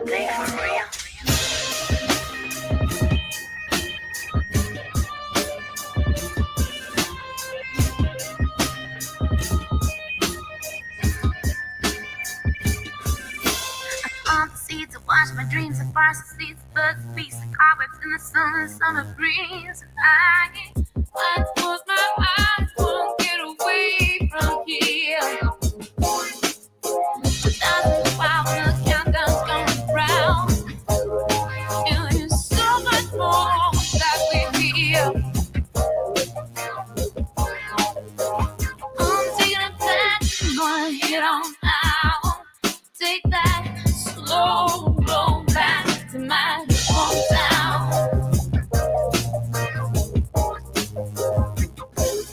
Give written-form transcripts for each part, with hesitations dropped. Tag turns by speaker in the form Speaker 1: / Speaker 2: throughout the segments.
Speaker 1: day for real. On the seeds, I watch my dreams, I far seeds, but feast the cobwebs in the sun and summer breeze. I close my eyes, won't get away from here. While the countdown's going round, and there's so much more that we feel. I'm taking it back, I'm gonna hit on out. Take that slow roll back to my hometown.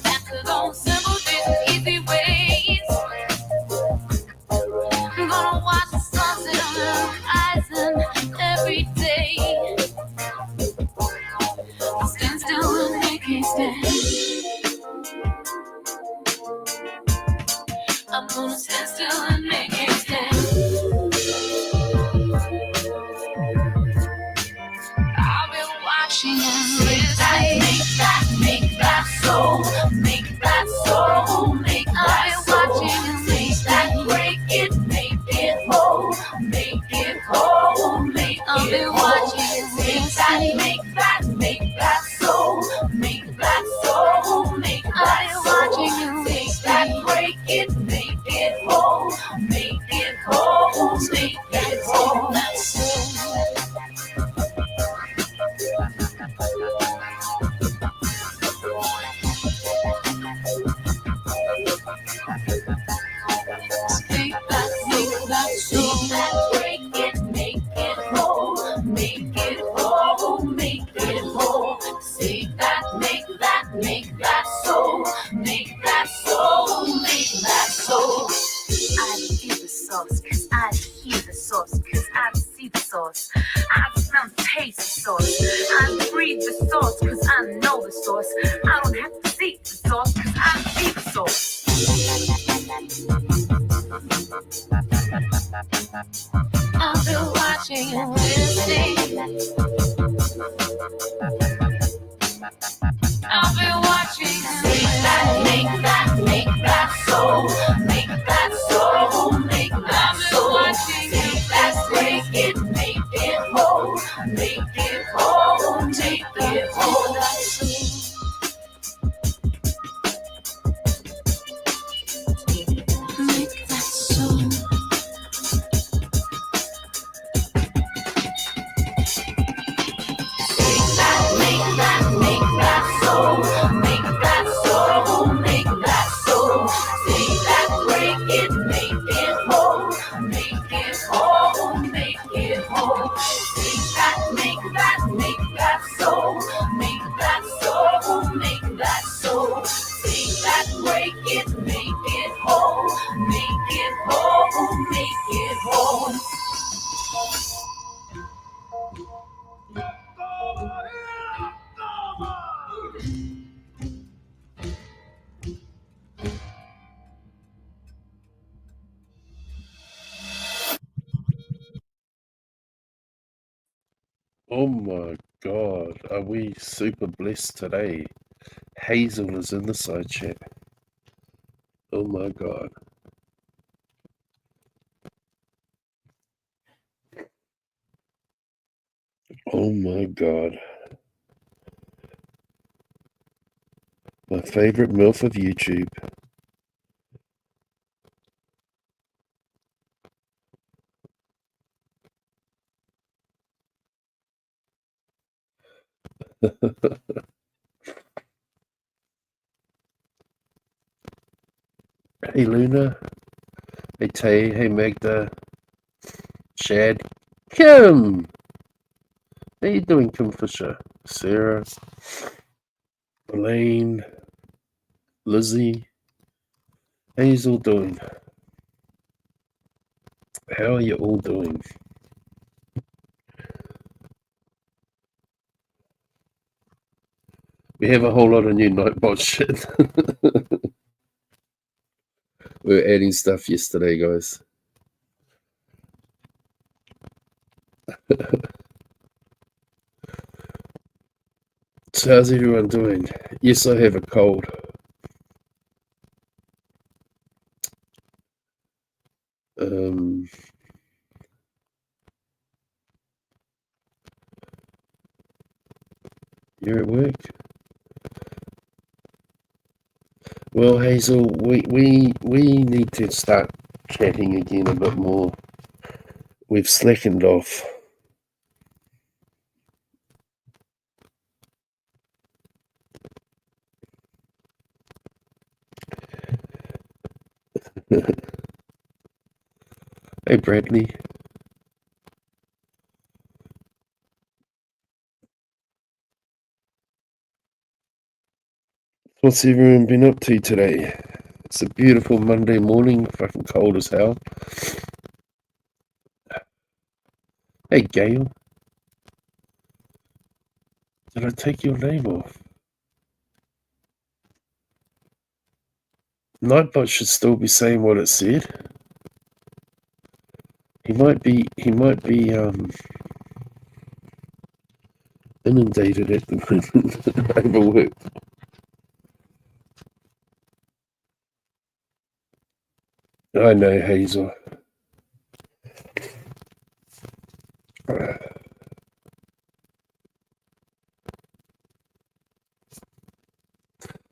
Speaker 1: Back to those simple days and easy ways. I'm gonna watch the sunset on the horizon every day. I'll stand still and make it stand. I'm gonna stand still and make it stand. I've been watching and listening. Make that soul, make that soul, make that soul. I've been watching and listening. Break it, make it whole, make it whole, make I've been watching and listening. Make that soul, make that soul, make that soul. I've been watching and listening. Break it, make it whole, make it whole, make it whole. That soul. Make that soul. Break it, make it whole, make it whole, make it whole. Say that, make that soul, make that soul, make that soul. I feel the source, cause I hear the source, cause I see the source. I smell and taste the source. I breathe the source, cause I know the source. I don't have to see the source, cause I see the source. I've been watching and listening. I've been watching and listening. Make that soul, make that soul, make that soul. Make that, break it, make it whole, make it whole, make it whole. Make that soul. Make that soul, make that soul, make that soul. Say that, break it, make it whole, make it whole, make it whole. Say that, make that soul, make that soul, make that soul. Say that, break it, make it whole, make it whole, make it whole.
Speaker 2: Oh my God, are we super blessed today? Hazel is in the side chat. Oh my God. Oh my God. My favorite MILF of YouTube. Hey Luna. Hey Tay. Hey Magda. Shad. Kim! How you doing, Kim Fisher? Sarah. Elaine. Lizzie. How you all doing? How are you all doing? We have a whole lot of new Nightbot shit. We were adding stuff yesterday, guys. So how's everyone doing? Yes, I have a cold. You're at work? Well, Hazel, we need to start chatting again a bit more. We've slackened off. Hey, Bradley. What's everyone been up to today? It's a beautiful Monday morning, fucking cold as hell. Hey, Gail. Did I take your name off? Nightbot should still be saying what it said. He might be inundated at the moment, overworked. I know, Hazel.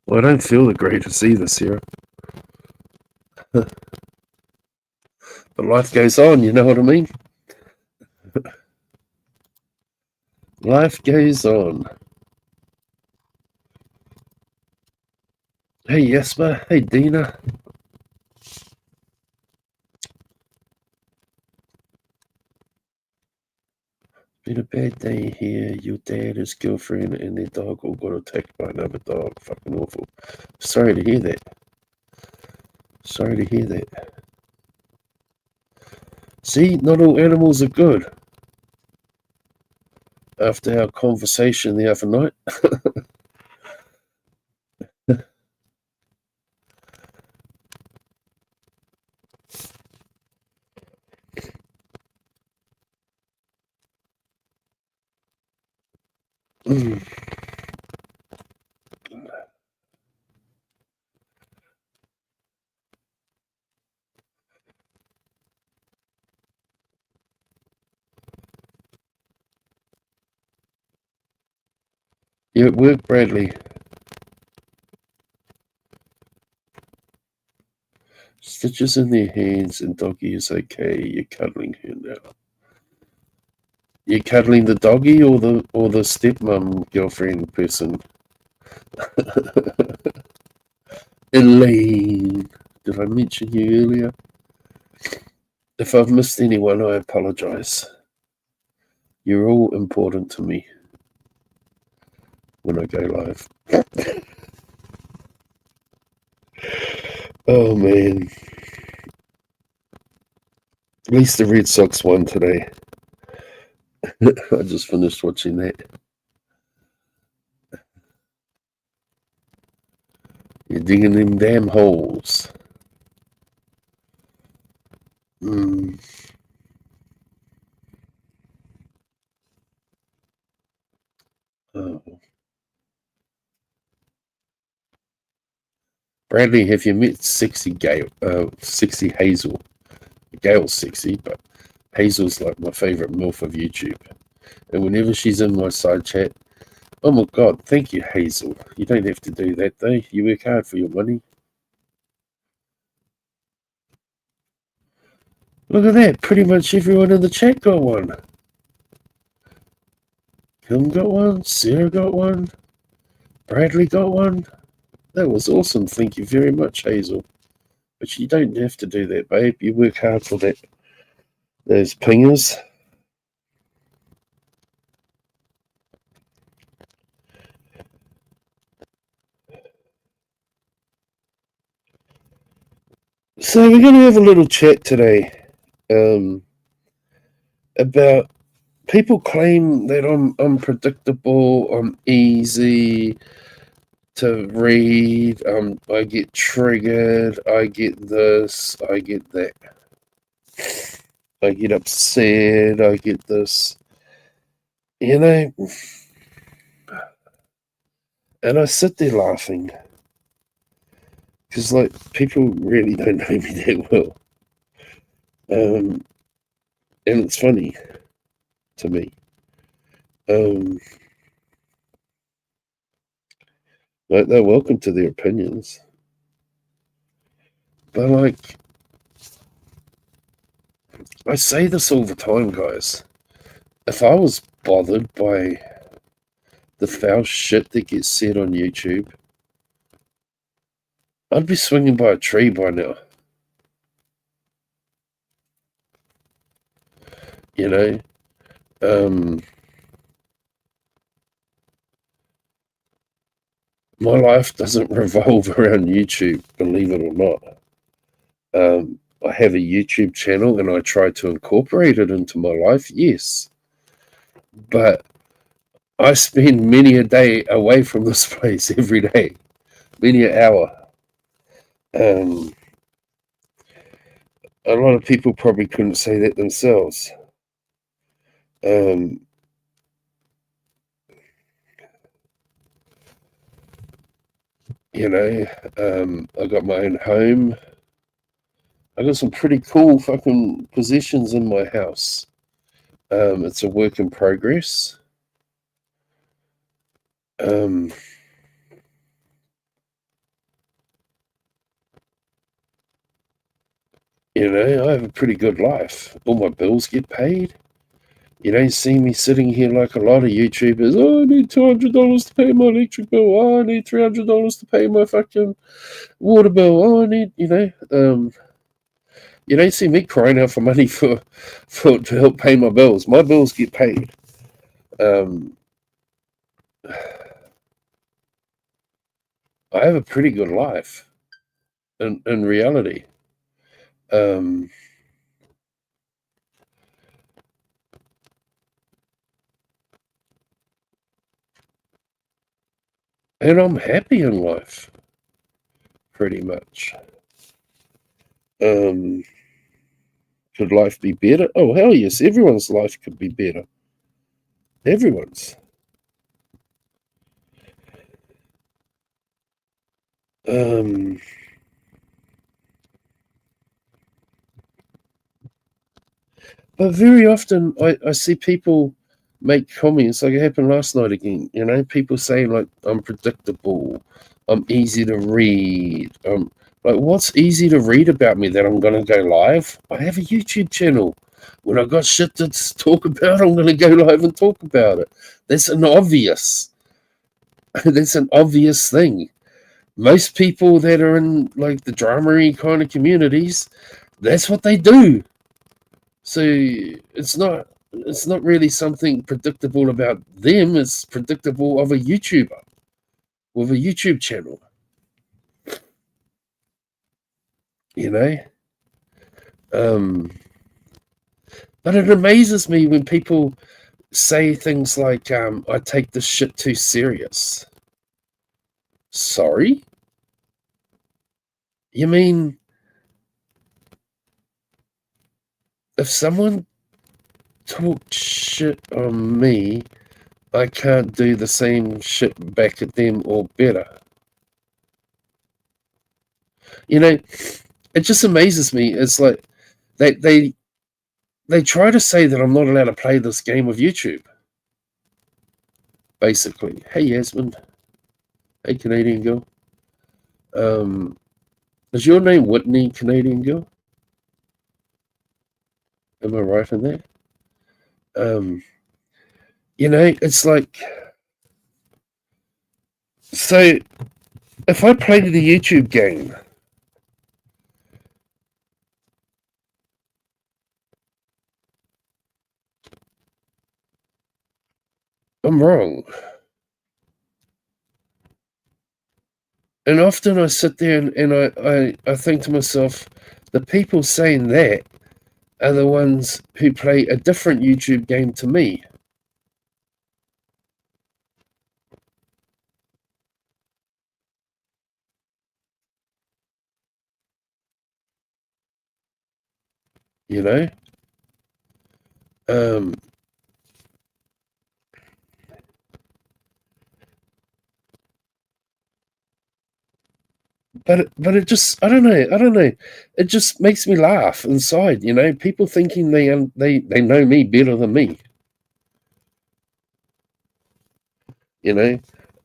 Speaker 2: Well, I don't feel the greatest either, Sarah. But life goes on, you know what I mean? Life goes on. Hey, Jesper. Hey, Dina. Been a bad day here. Your dad, his girlfriend, and their dog all got attacked by another dog. Fucking awful. Sorry to hear that. Sorry to hear that. See, not all animals are good. After our conversation the other night. You at work, Bradley? Stitches in their hands and doggy is okay. You're cuddling her now. You're cuddling the doggy or the stepmom girlfriend person? Elaine. Did I mention you earlier? If I've missed anyone, I apologize. You're all important to me when I go live. Oh man. At least the Red Sox won today. I just finished watching that. You're digging them damn holes. Oh. Bradley, have you met sexy Gail? Sexy Hazel. Gail's sexy, but Hazel's like my favorite MILF of YouTube. And whenever she's in my side chat, oh my god, thank you, Hazel. You don't have to do that though. You work hard for your money. Look at that. Pretty much everyone in the chat got one. Kim got one. Sarah got one. Bradley got one. That was awesome. Thank you very much, Hazel. But you don't have to do that, babe. You work hard for that. Those pingers. So we're going to have a little chat today about people claim that I'm unpredictable, I'm easy to read, I get triggered, I get this, I get that. I get upset, I get this. You know, and I sit there laughing because, like, people really don't know me that well. And it's funny to me. Um, like, they're welcome to their opinions. But, like, I say this all the time, guys. If I was bothered by the foul shit that gets said on YouTube, I'd be swinging by a tree by now. You know, um, my life doesn't revolve around YouTube, believe it or not. I have a YouTube channel and I try to incorporate it into my life, yes. But I spend many a day away from this place every day, many an hour. Um, a lot of people probably couldn't say that themselves. Um, you know, I got my own home. I got some pretty cool fucking possessions in my house. It's a work in progress. Um, I have a pretty good life. All my bills get paid. You don't see me sitting here like a lot of YouTubers. Oh, I need $200 to pay my electric bill. Oh, I need $300 to pay my fucking water bill. Oh, I need, you don't see me crying out for money for to help pay my bills. My bills get paid. Um, I have a pretty good life in reality. Um, and I'm happy in life, pretty much. Um, could life be better? Oh, hell yes. Everyone's life could be better. Everyone's. Um, but very often I see people make comments like it happened last night again. People saying like I'm predictable, I'm easy to read. Like what's easy to read about me that I'm gonna go live? I have a YouTube channel. When I got shit to talk about, I'm gonna go live and talk about it. That's an obvious. That's an obvious thing. Most people that are in like the dramery kind of communities, that's what they do. So it's not really something predictable about them. It's predictable of a YouTuber with a YouTube channel. You know, um, but it amazes me when people say things like, "I take this shit too serious." Sorry, you mean if someone talked shit on me, I can't do the same shit back at them or better? You know, it just amazes me. It's like they try to say that I'm not allowed to play this game of YouTube. Basically, hey Yasmin, hey Canadian girl. Um, is your name Whitney, Canadian girl? Am I right in that? Um, it's like so. If I play the YouTube game, I'm wrong. And often I sit there and I think to myself, the people saying that are the ones who play a different YouTube game to me. You know, um, but it just I don't know. It just makes me laugh inside. People thinking they know me better than me.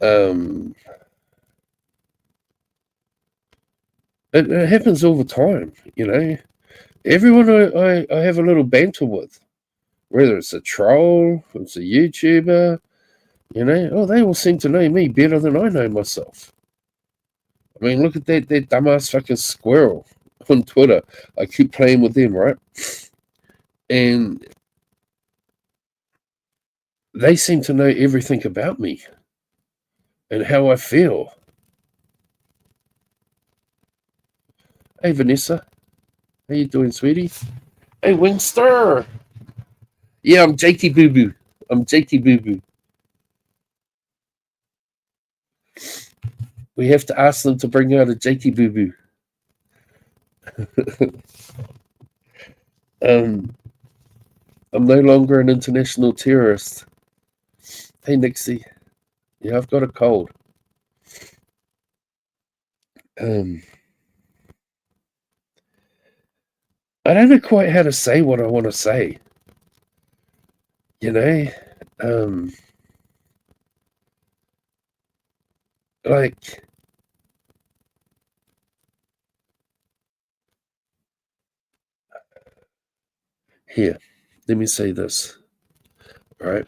Speaker 2: Um, it happens all the time. Everyone I have a little banter with, whether it's a troll, it's a YouTuber, they all seem to know me better than I know myself. I mean, look at that dumbass fucking squirrel on Twitter. I keep playing with them, right? And they seem to know everything about me and how I feel. Hey, Vanessa. How you doing, sweetie? Hey, Wingster. Yeah, I'm JT Boo Boo. I'm JT Boo Boo. We have to ask them to bring out a JT Boo Boo. I'm no longer an international terrorist. Hey, Nixie. Yeah, I've got a cold. I don't know quite how to say what I want to say. Like, here, let me say this, right?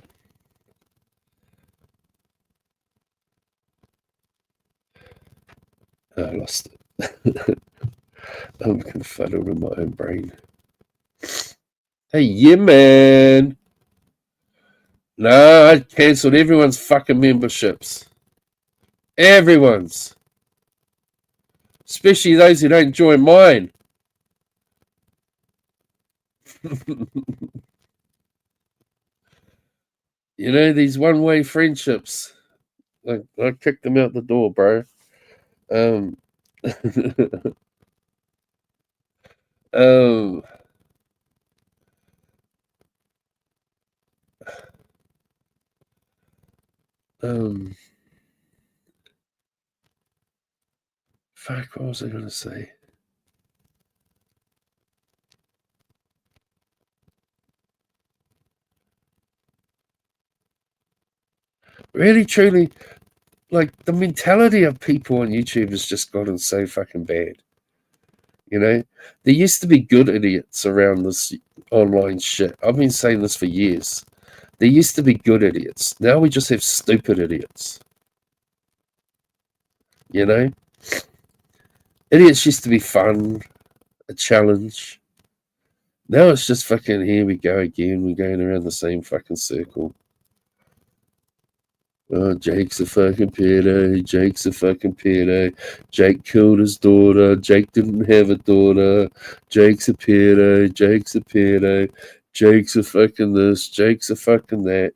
Speaker 2: I lost it. I'm confuddled in my own brain. Hey, yeah, man. No, I cancelled everyone's fucking memberships. Everyone's. Especially those who don't join mine. These one-way friendships. I kicked them out the door, bro. Um, um, fuck, what was I going to say? Really, truly, like, the mentality of people on YouTube has just gotten so fucking bad. There used to be good idiots around this online shit. I've been saying this for years. There used to be good idiots. Now we just have stupid idiots. Idiots used to be fun, a challenge. Now it's just fucking, here we go again. We're going around the same fucking circle. Oh, Jake's a fucking pedo. Jake's a fucking pedo. Jake killed his daughter. Jake didn't have a daughter. Jake's a pedo. Jake's a pedo. Jake's a fucking this. Jake's a fucking that.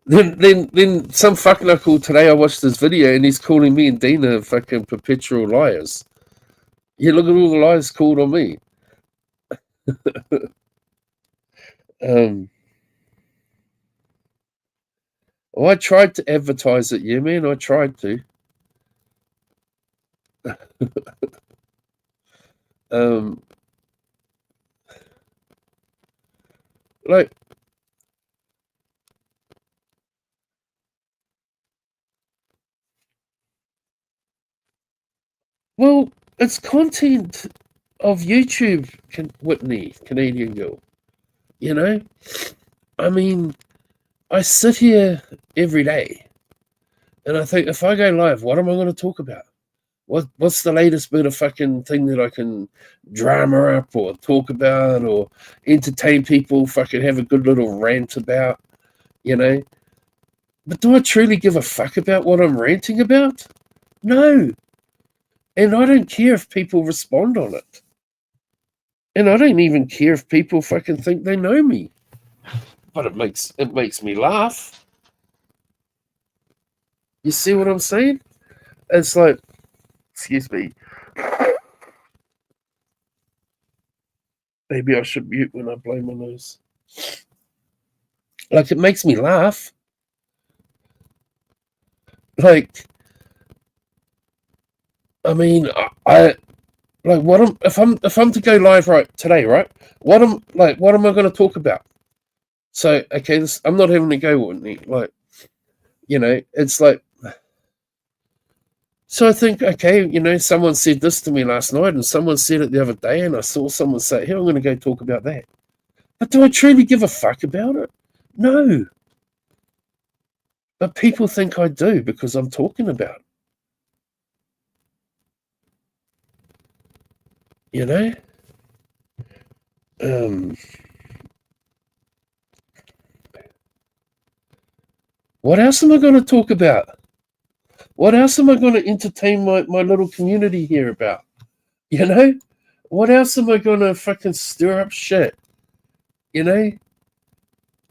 Speaker 2: Then some fucking today I watched this video and he's calling me and Dina fucking perpetual liars. Yeah, look at all the lies called on me. Well, I tried to advertise it, yeah, man. I tried to. Like, well, it's content of YouTube, Whitney, Canadian girl. I mean, I sit here every day and I think, if I go live, what am I going to talk about? What's the latest bit of fucking thing that I can drama up or talk about or entertain people, fucking have a good little rant about, But do I truly give a fuck about what I'm ranting about? No. And I don't care if people respond on it. And I don't even care if people fucking think they know me. But it makes me laugh. You see what I'm saying? It's like, excuse me. Maybe I should mute when I blow my nose. Like, it makes me laugh. Like, I mean, I like what am if I'm to go live right today, right? What am I going to talk about? So okay, I'm not having to go with me, like it's like. So I think, okay, someone said this to me last night, and someone said it the other day, and I saw someone say, "Here, I'm going to go talk about that." But do I truly give a fuck about it? No. But people think I do because I'm talking about it. You know. What else am I going to talk about? What else am I going to entertain my little community here about? You know? What else am I going to fucking stir up shit? You know?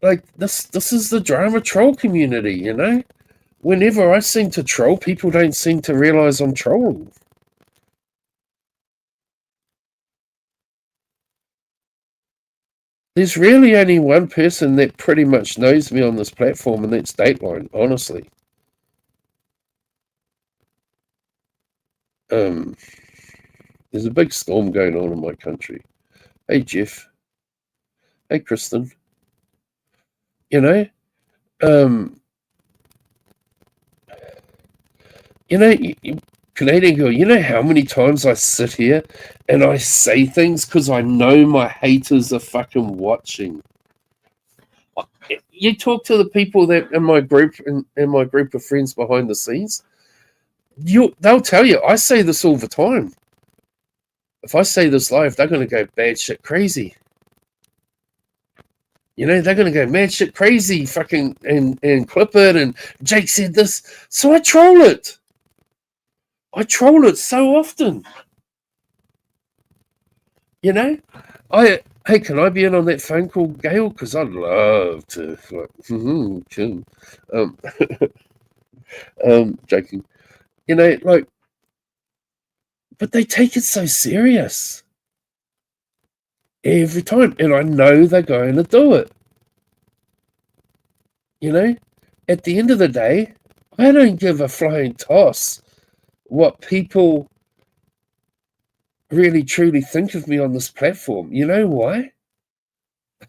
Speaker 2: Like, this is the drama troll community, Whenever I seem to troll, people don't seem to realize I'm trolling. There's really only one person that pretty much knows me on this platform, and that's Dateline, honestly. There's a big storm going on in my country. Hey, Jeff. Hey, Kristen. You know, um, Canadian girl, you know how many times I sit here and I say things because I know my haters are fucking watching. You talk to the people that in my group in my group of friends behind the scenes, they'll tell you I say this all the time. If I say this live, they're going to go bad shit crazy. They're going to go mad shit crazy, fucking, and clip it, and Jake said this. So I troll it. I troll it so often. Hey, can I be in on that phone call, Gail? Because I'd love to. Joking. But they take it so serious every time, and I know they're going to do it. At the end of the day, I don't give a flying toss what people really truly think of me on this platform. You know why?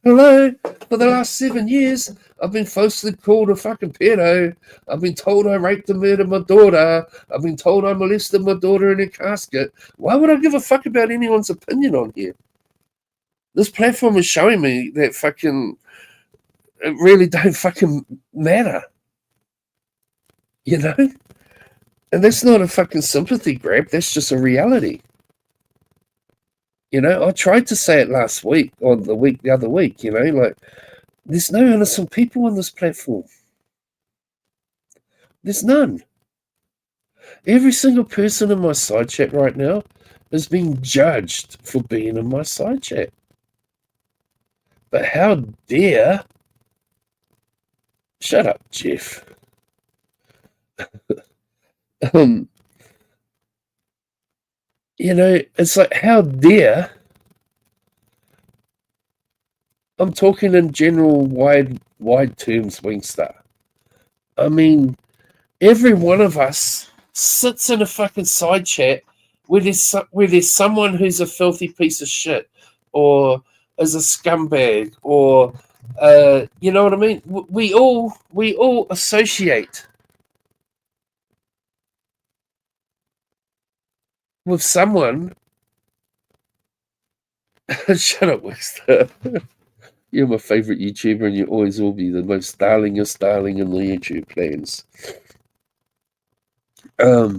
Speaker 2: Hello? For the last 7 years, I've been falsely called a fucking pedo. I've been told I raped and murdered my daughter. I've been told I molested my daughter in a casket. Why would I give a fuck about anyone's opinion on here? This platform is showing me that fucking it really don't fucking matter. And that's not a fucking sympathy grab. That's just a reality. I tried to say it last week or the other week, like there's no innocent people on this platform. There's none. Every single person in my side chat right now is being judged for being in my side chat. But how dare... Shut up, Jeff. It's like, how dare... I'm talking in general, wide terms, Wingstar. I mean, every one of us sits in a fucking side chat where there's someone who's a filthy piece of shit or is a scumbag or you know what I mean? We all associate with someone. Shut up, Wingstar. You're my favorite YouTuber, and you always will be the most darlingest darling in the YouTube plans. I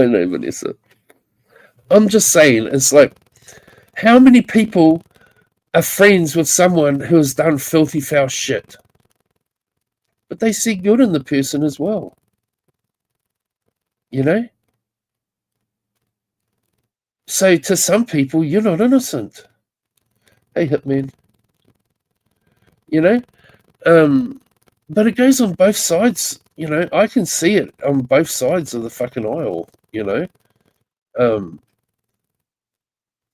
Speaker 2: know, Vanessa. I'm just saying, it's like, how many people are friends with someone who has done filthy, foul shit? But they see good in the person as well. So to some people, you're not innocent. Hey, Hitman. But it goes on both sides. I can see it on both sides of the fucking aisle.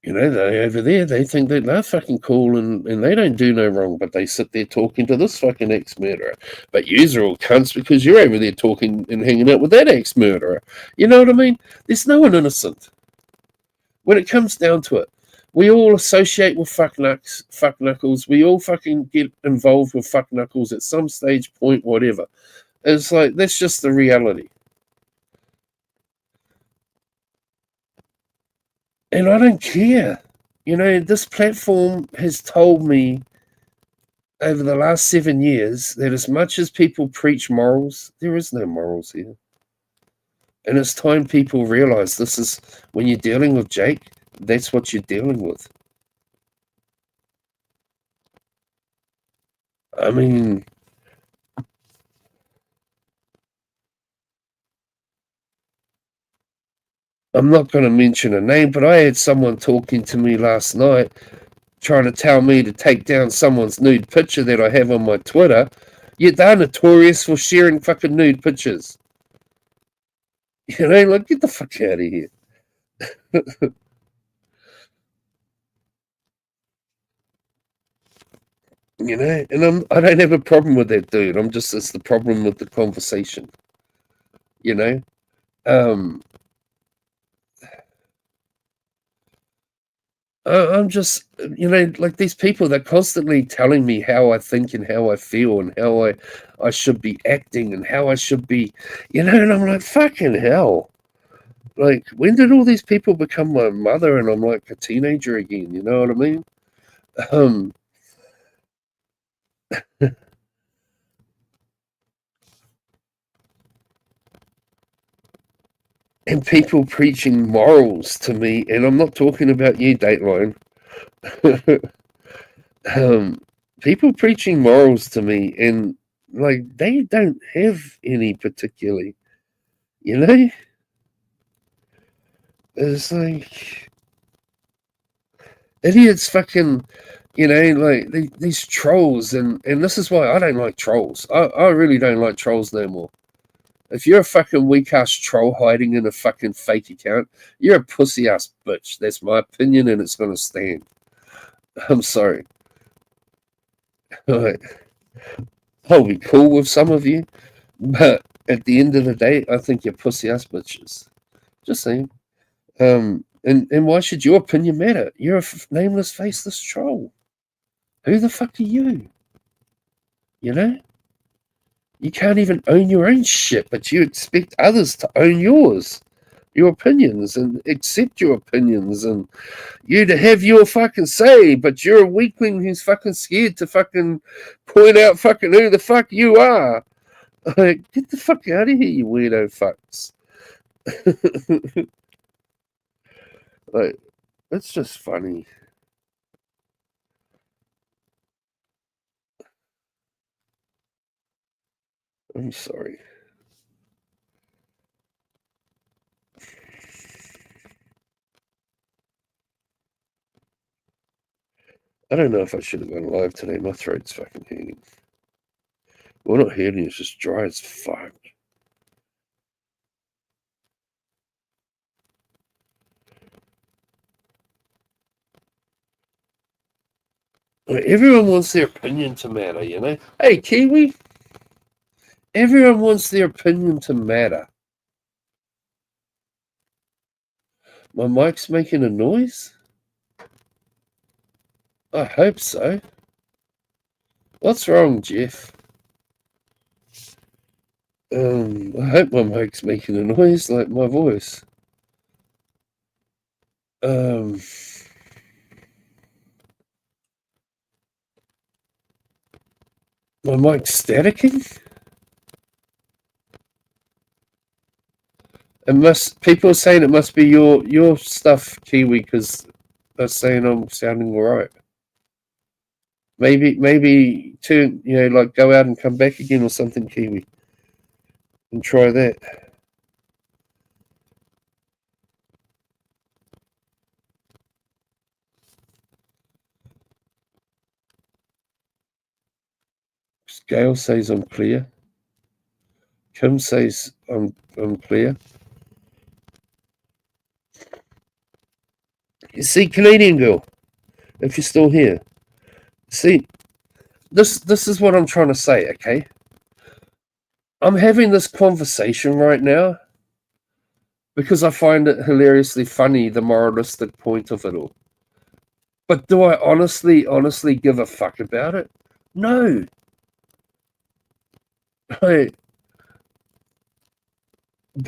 Speaker 2: You know, they over there, they think that they're fucking cool and they don't do no wrong, but they sit there talking to this fucking ex-murderer. But yous are all cunts because you're over there talking and hanging out with that ex-murderer. You know what I mean? There's no one innocent. When it comes down to it, we all associate with fuck knuckles. We all fucking get involved with fuck knuckles at some stage, point, whatever. It's like, that's just the reality. And I don't care. You know, this platform has told me over the last 7 years that as much as people preach morals, there is no morals here. And it's time people realize this is, when you're dealing with Jake, that's what you're dealing with. I mean, I'm not going to mention a name, but I had someone talking to me last night trying to tell me to take down someone's nude picture that I have on my Twitter. Yet they're notorious for sharing fucking nude pictures. You know, like, get the fuck out of here. You know, and I don't have a problem with that dude. It's the problem with the conversation. You know, I'm just, you know, like these people, they're constantly telling me how I think and how I feel and how I should be acting and how I should be, you know, and I'm like, fucking hell. Like, when did all these people become my mother and I'm like a teenager again? You know what I mean? Um, and people preaching morals to me, and I'm not talking about you, Dateline. People preaching morals to me, and like they don't have any particularly, you know. It's like idiots, fucking, you know, like these trolls, and this is why I don't like trolls. I really don't like trolls no more. If you're a fucking weak ass troll hiding in a fucking fake account, you're a pussy ass bitch. That's my opinion, and it's gonna stand. I'm sorry. Like, I'll be cool with some of you, but at the end of the day, I think you're pussy ass bitches. Just saying. And why should your opinion matter? You're a nameless, faceless troll. Who the fuck are you? You know? You can't even own your own shit, but you expect others to own yours, your opinions, and accept your opinions, and you to have your fucking say, but you're a weakling who's fucking scared to fucking point out fucking who the fuck you are. Like, get the fuck out of here, you weirdo fucks. Like, it's just funny. I'm sorry. I don't know if I should have gone live today. My throat's fucking hurting. Well, not hurting, it's just dry as fuck. Everyone wants their opinion to matter, you know? Hey, Kiwi, everyone wants their opinion to matter. My mic's making a noise? I hope so. What's wrong, Jeff? I hope my mic's making a noise like my voice. My mic's staticking? People are saying it must be your stuff, Kiwi, because they're saying I'm sounding alright. Maybe turn, you know, like go out and come back again or something, Kiwi, and try that. Gail says I'm clear. Kim says I'm clear. See, Canadian girl, if you're still here, see, this is what I'm trying to say, okay? I'm having this conversation right now because I find it hilariously funny, the moralistic point of it all. But do I honestly give a fuck about it? No. But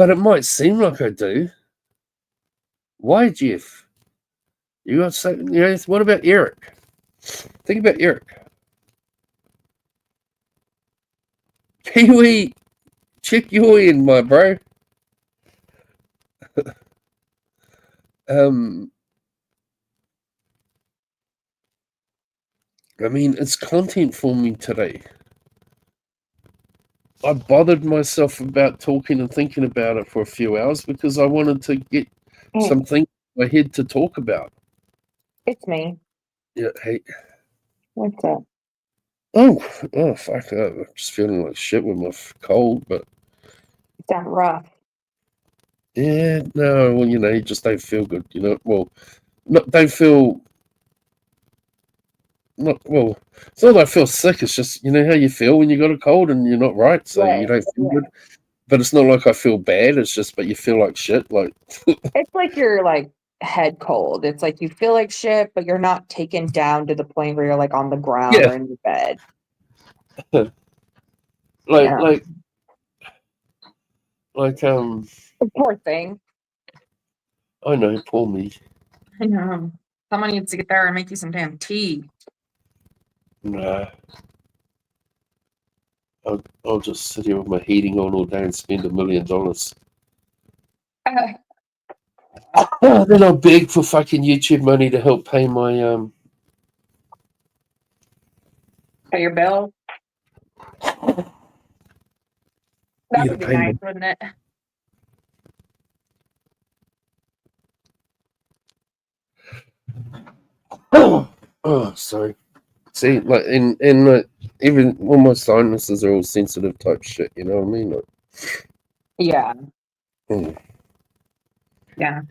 Speaker 2: it might seem like I do. Why, Jeff? You got something? You know, what about Eric? Think about Eric. Kiwi, check your in, my bro. I mean, it's content for me today. I bothered myself about talking and thinking about it for a few hours because I wanted to get something in my head to talk about.
Speaker 3: It's me.
Speaker 2: Yeah, hey.
Speaker 3: What's up?
Speaker 2: Oh, fuck. I'm just feeling like shit with my cold, but.
Speaker 3: You sound rough.
Speaker 2: Yeah, no, well, you know, you just don't feel good, you know. Well, don't feel. Well, it's not that I feel sick, it's just, you know how you feel when you got a cold and you're not right, so you don't feel good. But it's not like I feel bad, it's just, but you feel like shit. Like
Speaker 3: it's like you're like head cold. It's like you feel like shit, but you're not taken down to the point where you're like on the ground or in your bed.
Speaker 2: like,
Speaker 3: poor thing.
Speaker 2: I know, poor me.
Speaker 3: I know. Someone needs to get there and make you some damn tea.
Speaker 2: Nah. I'll just sit here with my heating on all day and spend $1 million. Then I'll beg for fucking YouTube money to help pay my
Speaker 3: pay your bill. That would be nice, wouldn't it?
Speaker 2: Oh, sorry. See, like in even when my sinuses are all sensitive type shit, you know what I mean? Like,
Speaker 3: yeah. Yeah.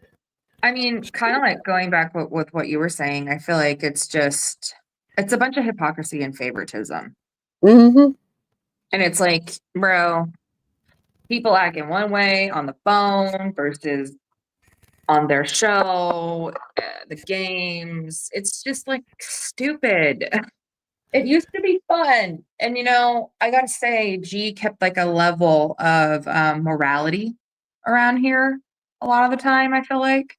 Speaker 3: I mean, kind of like going back with what you were saying, I feel like it's a bunch of hypocrisy and favoritism.
Speaker 2: Mm-hmm.
Speaker 3: And it's like, bro, people acting one way on the phone versus on their show, the games. It's just like stupid. It used to be fun. And, you know, I got to say, G kept like a level of morality around here a lot of the time, I feel like.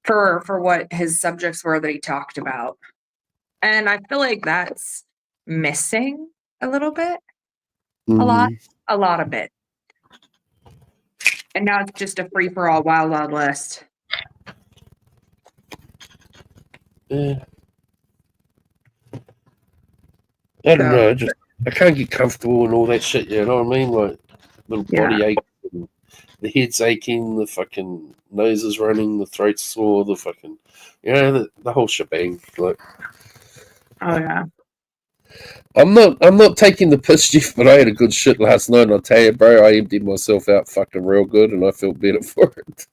Speaker 3: For what his subjects were that he talked about. And I feel like that's missing a little bit.
Speaker 2: Mm-hmm.
Speaker 3: A lot of it. And now it's just a free-for-all wild west.
Speaker 2: Yeah. I don't know, I can't get comfortable and all that shit, you know what I mean? Like little body ache, and the head's aching, the fucking nose is running, the throat's sore, the fucking, you know, the whole shebang. Like,
Speaker 3: oh yeah.
Speaker 2: I'm not taking the piss, Jeff, but I had a good shit last night, and I'll tell you, bro, I emptied myself out fucking real good, and I feel better for it.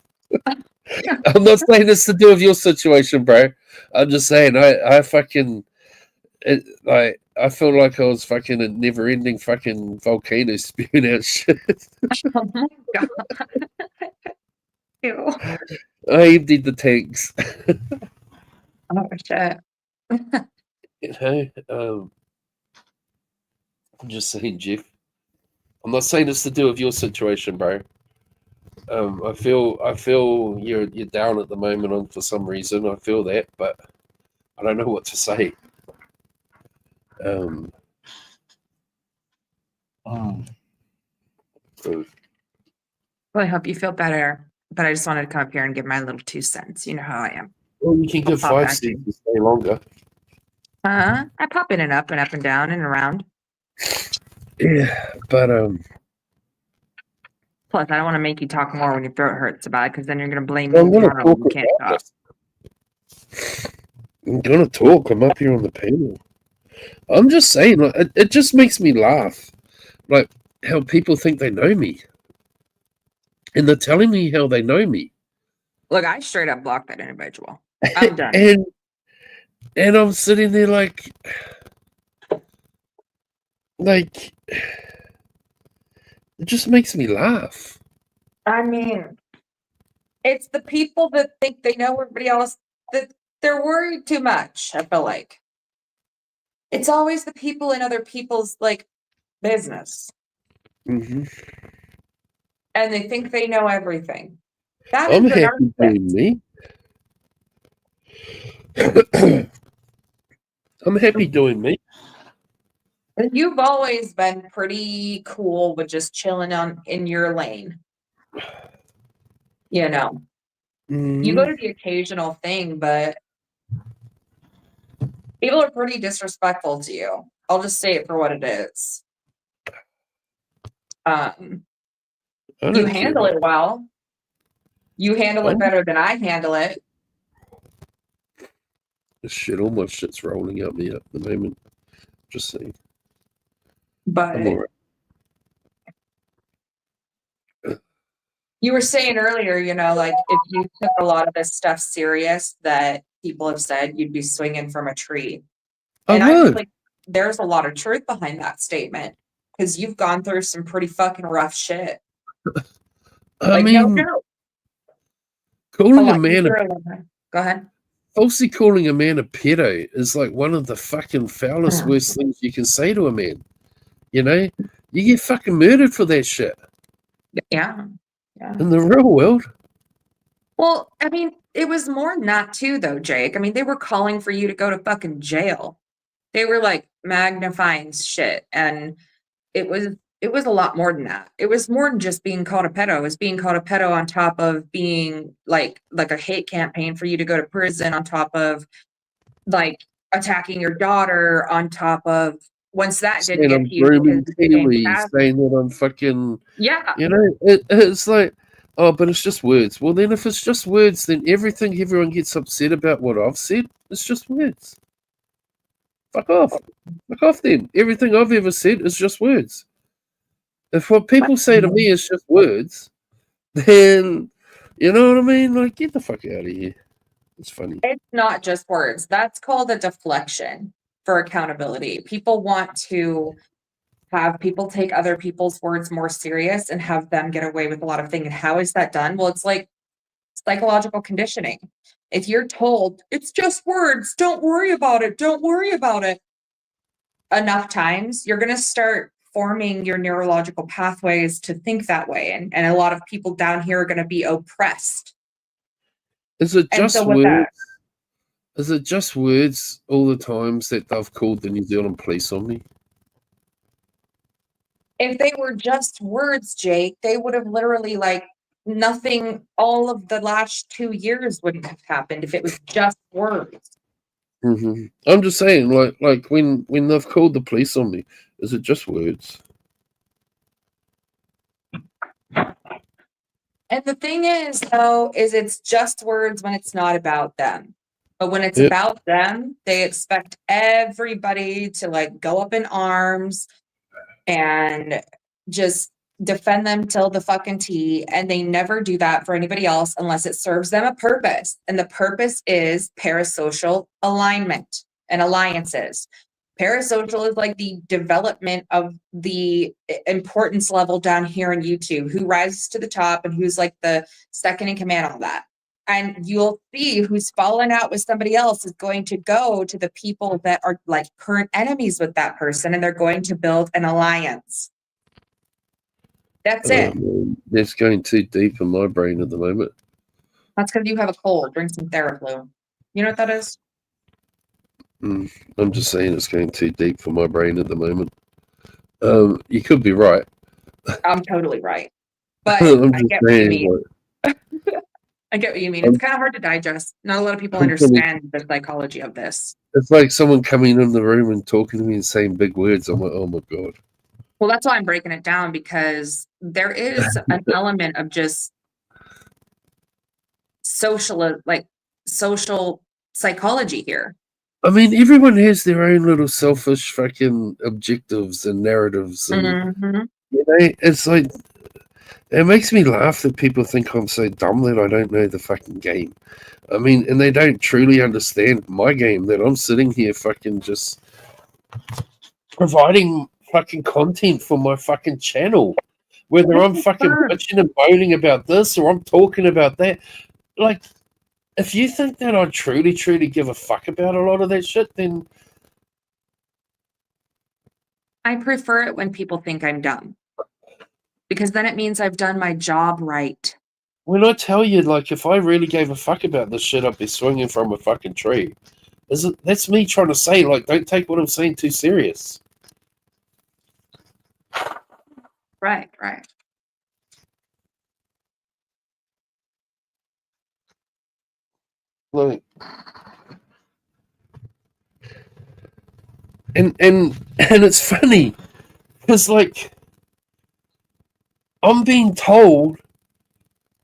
Speaker 2: I'm not saying this to do with your situation, bro. I'm just saying I fucking I feel like I was fucking a never-ending fucking volcano spewing out shit.
Speaker 3: Oh my god. Ew.
Speaker 2: I emptied the tanks.
Speaker 3: Oh shit.
Speaker 2: You know, I'm just saying, Jeff. I'm not saying this to do with your situation, bro. I feel you're down at the moment for some reason. I feel that, but I don't know what to say. So,
Speaker 3: Well, I hope you feel better. But I just wanted to come up here and give my little 2 cents. You know how I am.
Speaker 2: well, you can give 5 cents to stay longer.
Speaker 3: I pop in and up and down and around.
Speaker 2: Yeah, but
Speaker 3: plus, I don't want to make you talk more when your throat hurts so bad, because then you're going to blame me.
Speaker 2: I'm gonna talk.
Speaker 3: You can't talk.
Speaker 2: I'm gonna talk. I'm up here on the panel. I'm just saying, like, it just makes me laugh, like how people think they know me, and they're telling me how they know me.
Speaker 3: Look, I straight up blocked that individual. I'm done.
Speaker 2: And I'm sitting there like it just makes me laugh.
Speaker 3: I mean, it's the people that think they know everybody else that they're worried too much, I feel like. It's always the people in other people's like business.
Speaker 2: Mm-hmm.
Speaker 3: And they think they know everything. That
Speaker 2: I'm
Speaker 3: is a
Speaker 2: happy doing me. I'm happy doing me.
Speaker 3: You've always been pretty cool with just chilling in your lane. You know, you go to the occasional thing, but people are pretty disrespectful to you. I'll just say it for what it is. You handle it well. You handle it better than I handle it.
Speaker 2: Shit, all my shit's rolling up me at the moment. Just saying.
Speaker 3: But
Speaker 2: I'm all right.
Speaker 3: You were saying earlier, you know, like if you took a lot of this stuff serious that people have said, you'd be swinging from a tree. And I feel like there's a lot of truth behind that statement because you've gone through some pretty fucking rough shit.
Speaker 2: I mean,
Speaker 3: no.
Speaker 2: calling a man
Speaker 3: Go ahead.
Speaker 2: Falsely calling a man a pedo is like one of the fucking foulest, worst things you can say to a man. You know, you get fucking murdered for that shit.
Speaker 3: Yeah.
Speaker 2: In the real world.
Speaker 3: Well, I mean, it was more than that too, though, Jake. I mean, they were calling for you to go to fucking jail. They were like magnifying shit, and it was a lot more than that. It was more than just being called a pedo. It was being called a pedo on top of being like a hate campaign for you to go to prison, on top of like attacking your daughter, on top of once that didn't get to you because
Speaker 2: saying that I'm fucking
Speaker 3: yeah.
Speaker 2: You know, it's like, oh, but it's just words. Well, then if it's just words, then everyone gets upset about what I've said, it's just words. Fuck off. Fuck off then. Everything I've ever said is just words. If what people say to me is just words, then, you know what I mean? Like, get the fuck out of here. It's funny.
Speaker 3: It's not just words. That's called a deflection for accountability. People want to have people take other people's words more serious and have them get away with a lot of things. And how is that done? Well, it's like psychological conditioning. If you're told it's just words, don't worry about it, enough times, you're going to start forming your neurological pathways to think that way. And a lot of people down here are going to be oppressed.
Speaker 2: Is it just words? Is it just words all the times that they've called the New Zealand police on me?
Speaker 3: If they were just words, Jake, they would have literally like nothing. All of the last 2 years wouldn't have happened if it was just words.
Speaker 2: Mm-hmm. I'm just saying, like when they've called the police on me, is it just words?
Speaker 3: And the thing is, though, is it's just words when it's not about them. But when it's about them, they expect everybody to like go up in arms and just defend them till the fucking T. And they never do that for anybody else unless it serves them a purpose. And the purpose is parasocial alignment and alliances. Parasocial is like the development of the importance level down here on YouTube, who rises to the top and who's like the second in command on that. And you'll see who's fallen out with somebody else is going to go to the people that are like current enemies with that person, and they're going to build an alliance. That's it.
Speaker 2: That's going too deep in my brain at the moment.
Speaker 3: That's because you have a cold. Drink some Theraflu. You know what that is?
Speaker 2: I'm just saying it's going too deep for my brain at the moment. You could be right.
Speaker 3: I'm totally right. But I get what you mean. I get what you mean. It's kind of hard to digest. Not a lot of people understand the psychology of this.
Speaker 2: It's like someone coming in the room and talking to me and saying big words. I'm like, oh my God.
Speaker 3: Well, that's why I'm breaking it down, because there is an element of just social psychology here.
Speaker 2: I mean, everyone has their own little selfish fucking objectives and narratives. And, you know, it's like It makes me laugh that people think I'm so dumb that I don't know the fucking game. I mean, and they don't truly understand my game, that I'm sitting here fucking just providing fucking content for my fucking channel. Whether I'm fucking bitching and moaning about this or I'm talking about that. Like, if you think that I truly, truly give a fuck about a lot of that shit, then
Speaker 3: I prefer it when people think I'm dumb, because then it means I've done my job right.
Speaker 2: when I tell you, like, if I really gave a fuck about this shit, I'd be swinging from a fucking tree. That's me trying to say, like, don't take what I'm saying too serious.
Speaker 3: Right, right.
Speaker 2: Like, and it's funny because, like, I'm being told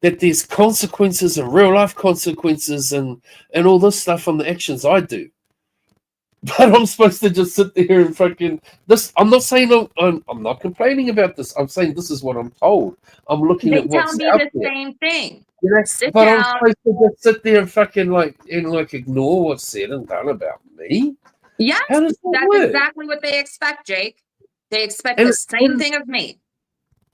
Speaker 2: that there's consequences and real life consequences and all this stuff on the actions I do. But I'm supposed to just sit there and fucking this. I'm not saying I'm not complaining about this. I'm saying this is what I'm told. I'm looking
Speaker 3: They
Speaker 2: at
Speaker 3: tell
Speaker 2: what's
Speaker 3: me
Speaker 2: out
Speaker 3: the
Speaker 2: there.
Speaker 3: same thing.
Speaker 2: You know,
Speaker 3: Sit
Speaker 2: but I'm
Speaker 3: down.
Speaker 2: supposed to just sit there and fucking like ignore what's said and done about me.
Speaker 3: Yes,
Speaker 2: How does that
Speaker 3: that's
Speaker 2: work?
Speaker 3: exactly what they expect, Jake. They expect
Speaker 2: And,
Speaker 3: the same thing of me.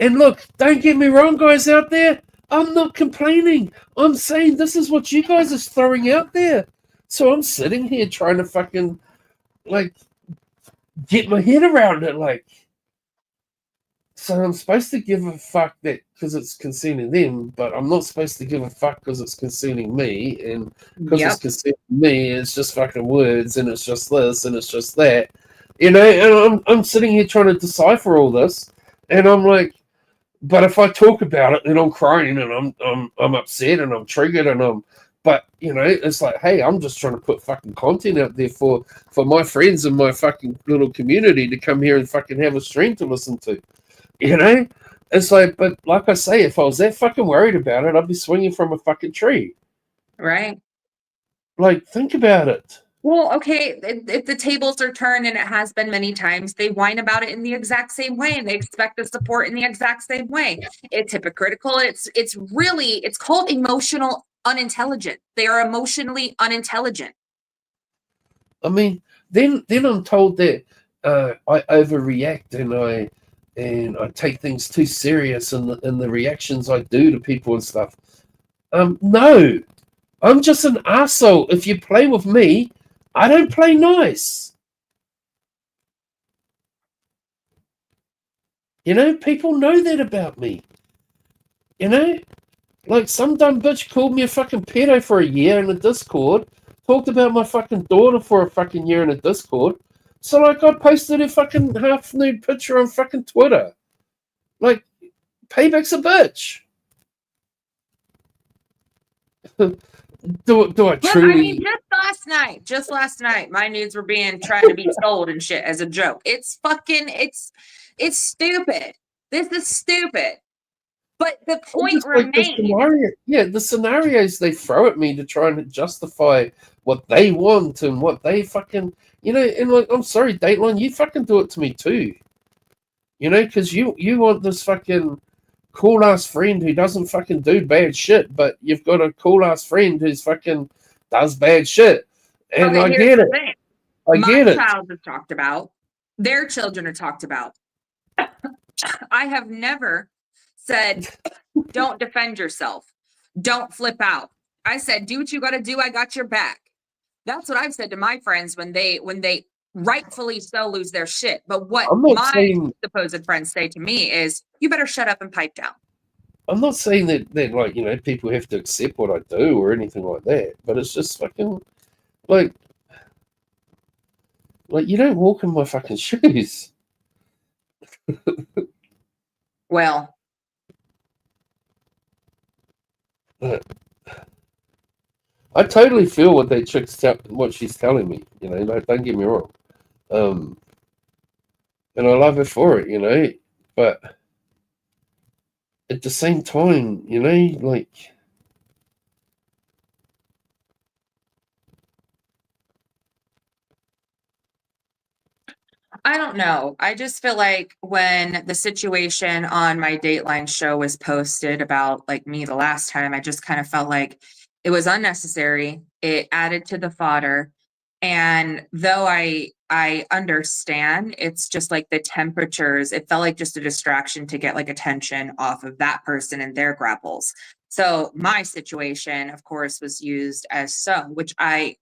Speaker 2: and look, don't get me wrong, guys out there. I'm not complaining. I'm saying this is what you guys are throwing out there. So I'm sitting here trying to fucking like get my head around it. Like, so I'm supposed to give a fuck that because it's concerning them, but I'm not supposed to give a fuck because it's concerning me, and because it's
Speaker 3: Yep.
Speaker 2: concerning me, it's just fucking words, and it's just this, and it's just that, you know. And I'm sitting here trying to decipher all this, and I'm like, but if I talk about it, then I'm crying, and I'm upset, and I'm triggered, and but you know, it's like, hey, I'm just trying to put fucking content out there for my friends and my fucking little community to come here and fucking have a stream to listen to. You know, it's like, but like I say, if I was that fucking worried about it, I'd be swinging from a fucking tree.
Speaker 3: Right.
Speaker 2: Like, think about it.
Speaker 3: Well, okay, if the tables are turned, and it has been many times, they whine about it in the exact same way, and they expect the support in the exact same way. It's hypocritical. It's called emotional unintelligent. They are emotionally unintelligent.
Speaker 2: I mean, then I'm told that I overreact and I take things too serious and the reactions I do to people and stuff. No, I'm just an asshole. If you play with me, I don't play nice. You know, people know that about me. You know, like some dumb bitch called me a fucking pedo for a year in a Discord, talked about my fucking daughter for a fucking year in a Discord. So like I posted a fucking half nude picture on fucking Twitter. Like, payback's a bitch. do I
Speaker 3: Yeah, I
Speaker 2: truly?
Speaker 3: mean, just last night, my nudes were being tried to be sold and shit as a joke. It's stupid. This is stupid. But the point
Speaker 2: Like the
Speaker 3: remains.
Speaker 2: scenario, yeah, the scenarios they throw at me to try and justify what they want and what they fucking, you know, and like, I'm sorry, Dateline, you fucking do it to me too. You know, because you want this fucking cool ass friend who doesn't fucking do bad shit, but you've got a cool ass friend who's fucking does bad shit, and
Speaker 3: Okay,
Speaker 2: I
Speaker 3: here's
Speaker 2: get
Speaker 3: the
Speaker 2: it.
Speaker 3: thing.
Speaker 2: I
Speaker 3: My
Speaker 2: get it.
Speaker 3: child is talked about. Their children are talked about. I have never said, don't defend yourself. Don't flip out. I said, do what you got to do. I got your back. That's what I've said to my friends when they rightfully so lose their shit. But what
Speaker 2: I'm not
Speaker 3: my
Speaker 2: saying
Speaker 3: supposed friends say to me is, you better shut up and pipe down.
Speaker 2: I'm not saying that like, you know, people have to accept what I do or anything like that, but it's just fucking like you don't walk in my fucking shoes.
Speaker 3: Well,
Speaker 2: I totally feel what that what she's telling me. You know, like, don't get me wrong, um, and I love her for it. You know, but at the same time, you know, like
Speaker 3: I don't know. I just feel like when the situation on my Dateline show was posted about like me the last time, I just kind of felt like it was unnecessary. It added to the fodder. And though I understand, it's just like the temperatures, it felt like just a distraction to get like attention off of that person and their grapples. So my situation, of course, was used as so, which it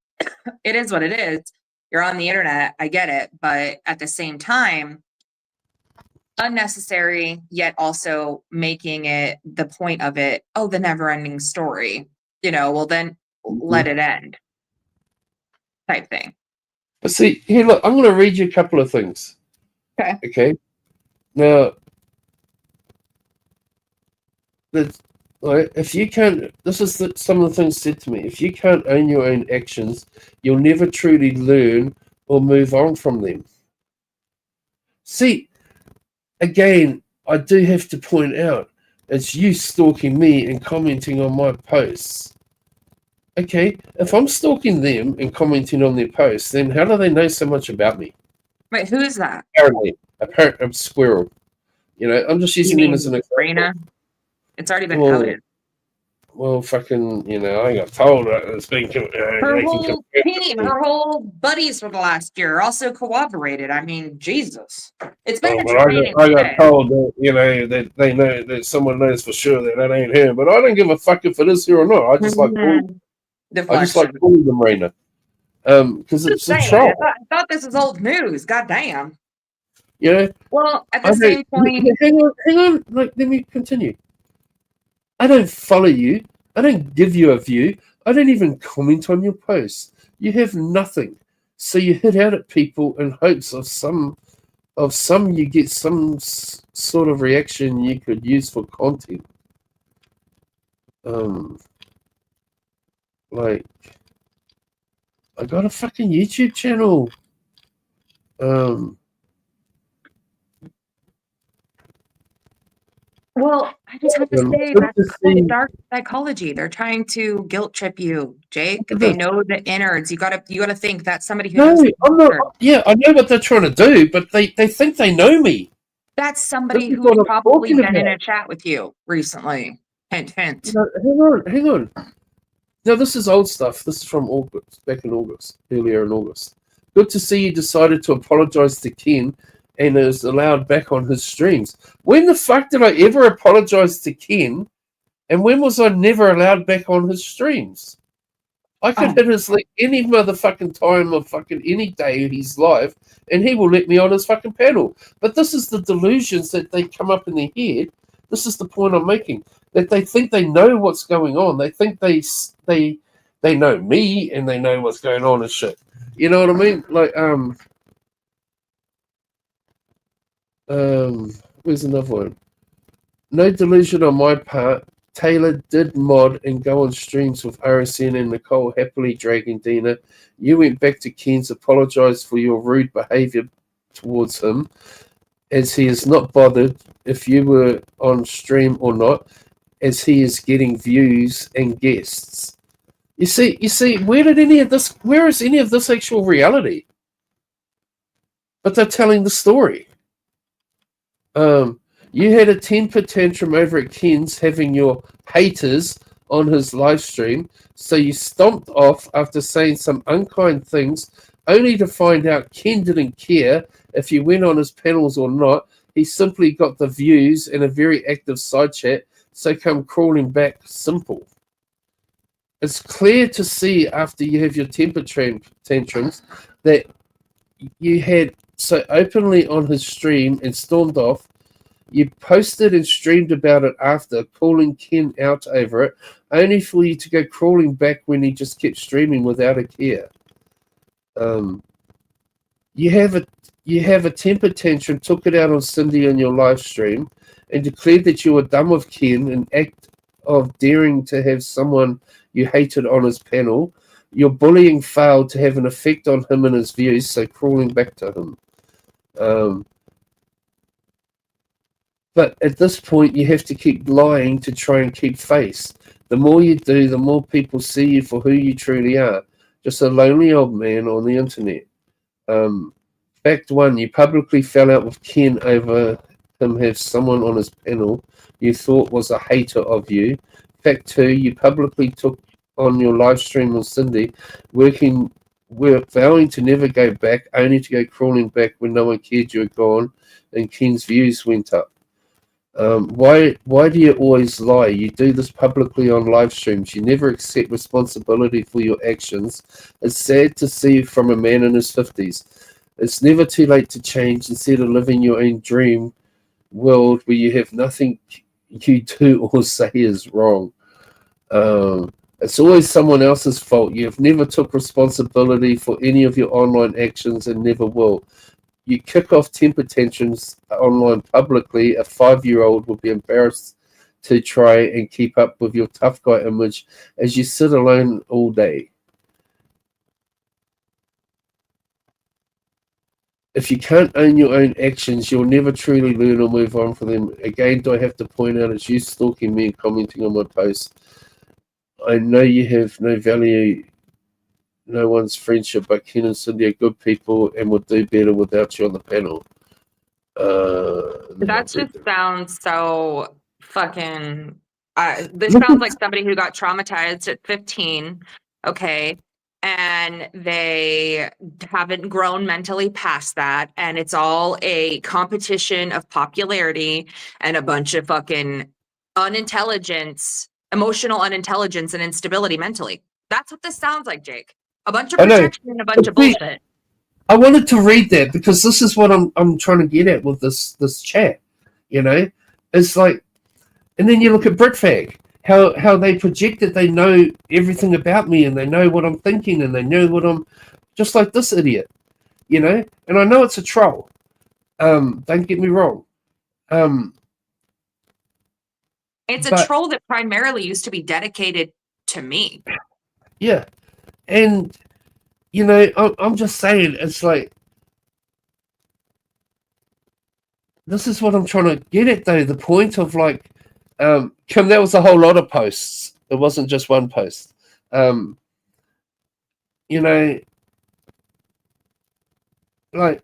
Speaker 3: is what it is. You're on the internet, I get it, but at the same time, unnecessary, yet also making it the point of it, oh, the never ending story. Well, then let
Speaker 2: Mhm.
Speaker 3: it end type thing.
Speaker 2: But see, here, look, I'm going to read you a couple of things.
Speaker 3: Okay.
Speaker 2: Okay. Now, if you can't, this is some of the things said to me. If you can't own your own actions, you'll never truly learn or move on from them. See, again, I do have to point out, it's you stalking me and commenting on my posts. Okay, if I'm stalking them and commenting on their posts, then how do they know so much about me?
Speaker 3: Wait, who is that?
Speaker 2: Apparently, I'm Squirrel. I'm just
Speaker 3: You
Speaker 2: using them
Speaker 3: mean
Speaker 2: as an example.
Speaker 3: Raina? It's already been
Speaker 2: Well,
Speaker 3: coded.
Speaker 2: well, fucking, I got told it's been.
Speaker 3: Her whole team, her whole buddies for the last year also cooperated. I mean, Jesus. It's been
Speaker 2: Oh, but
Speaker 3: entertaining
Speaker 2: I
Speaker 3: to
Speaker 2: got
Speaker 3: say.
Speaker 2: told that that they know that someone knows for sure that ain't him. But I don't give a fuck if it is here or not. I just like calling
Speaker 3: Deflection.
Speaker 2: them Raina. Because
Speaker 3: Just
Speaker 2: it's a
Speaker 3: saying. I
Speaker 2: troll.
Speaker 3: thought this was old news. God damn.
Speaker 2: You know,
Speaker 3: Well, at
Speaker 2: I
Speaker 3: the
Speaker 2: don't.
Speaker 3: same point,
Speaker 2: Hang on. Like, let me continue. I don't follow you. I don't give you a view. I don't even comment on your posts. You have nothing. So you hit out at people in hopes of some you get some sort of reaction you could use for content. Like, I got a fucking YouTube channel.
Speaker 3: well, I just have to say
Speaker 2: Good
Speaker 3: that's
Speaker 2: to
Speaker 3: called
Speaker 2: see.
Speaker 3: dark psychology. They're trying to guilt trip you, Jake.
Speaker 2: Look at
Speaker 3: They
Speaker 2: this.
Speaker 3: know the innards. You gotta think that's somebody who
Speaker 2: No,
Speaker 3: knows the
Speaker 2: I'm not.
Speaker 3: culture.
Speaker 2: Yeah, I know what they're trying to do, but they think they know me.
Speaker 3: That's
Speaker 2: This
Speaker 3: somebody
Speaker 2: is
Speaker 3: who's
Speaker 2: what I'm
Speaker 3: probably
Speaker 2: talking
Speaker 3: been in
Speaker 2: about.
Speaker 3: a chat with you recently. Hint, hint.
Speaker 2: No, hang on. No, this is old stuff. This is from August, back in August, earlier in August. Good to see you decided to apologize to Ken and is allowed back on his streams. When the fuck did I ever apologize to Ken? And when was I never allowed back on his streams? I could hit his link any motherfucking time of fucking any day he's live, and he will let me on his fucking panel. But this is the delusions that they come up in their head. This is the point I'm making. That they think they know what's going on. They think they know me and they know what's going on and shit. You know what I mean? Like where's another one? No delusion on my part. Taylor did mod and go on streams with RSN and Nicole happily dragging Dina. You went back to Ken's, apologized for your rude behavior towards him, as he is not bothered if you were on stream or not, as he is getting views and guests. You see, where is any of this actual reality? But they're telling the story. You had a temper tantrum over at Ken's having your haters on his live stream, so you stomped off after saying some unkind things, only to find out Ken didn't care if you went on his panels or not. He simply got the views and a very active side chat, so come crawling back. Simple. It's clear to see after you have your temper tantrums that you had so openly on his stream and stormed off. You posted and streamed about it after, calling Ken out over it, only for you to go crawling back when he just kept streaming without a care. You have a temper tantrum, took it out on Cindy on your live stream, and declared that you were done with Ken, an act of daring to have someone you hated on his panel. Your bullying failed to have an effect on him and his views, so crawling back to him. But at this point, you have to keep lying to try and keep face. The more you do, the more people see you for who you truly are. Just a lonely old man on the internet. Fact 1, you publicly fell out with Ken over him have someone on his panel you thought was a hater of you. Fact 2, you publicly took on your live stream with Cindy, we're vowing to never go back, only to go crawling back when no one cared you were gone, and Ken's views went up. Why do you always lie? You do this publicly on live streams. You never accept responsibility for your actions. It's sad to see from a man in his 50s. It's never too late to change. Instead of living your own dream world where you have nothing you do or say is wrong. It's always someone else's fault. You've never took responsibility for any of your online actions and never will. You kick off temper tantrums online publicly, a 5-year-old would be embarrassed to try and keep up with your tough guy image as you sit alone all day. If you can't own your own actions, you'll never truly learn or move on from them. Again, do I have to point out it's you stalking me and commenting on my posts? I know you have no value, no one's friendship, but Ken and Cindy are good people and would do better without you on the panel.
Speaker 3: That just sounds so fucking. This sounds like somebody who got traumatized at 15, okay, and they haven't grown mentally past that, and it's all a competition of popularity and a bunch of fucking unintelligence, emotional unintelligence, and instability mentally. That's what this sounds like, Jake. A bunch of protection and a bunch of bullshit.
Speaker 2: I wanted to read that because this is what I'm trying to get at with this chat. You know, it's like, and then you look at Britfag, how they project that they know everything about me and they know what I'm thinking and they know what I'm, just like this idiot, you know. And I know it's a troll. Don't get me wrong.
Speaker 3: It's a troll that primarily used to be dedicated to me.
Speaker 2: Yeah, and you know, I'm just saying, it's like, this is what I'm trying to get at, though. The point of like, Kim, that was a whole lot of posts. It wasn't just one post. You know, like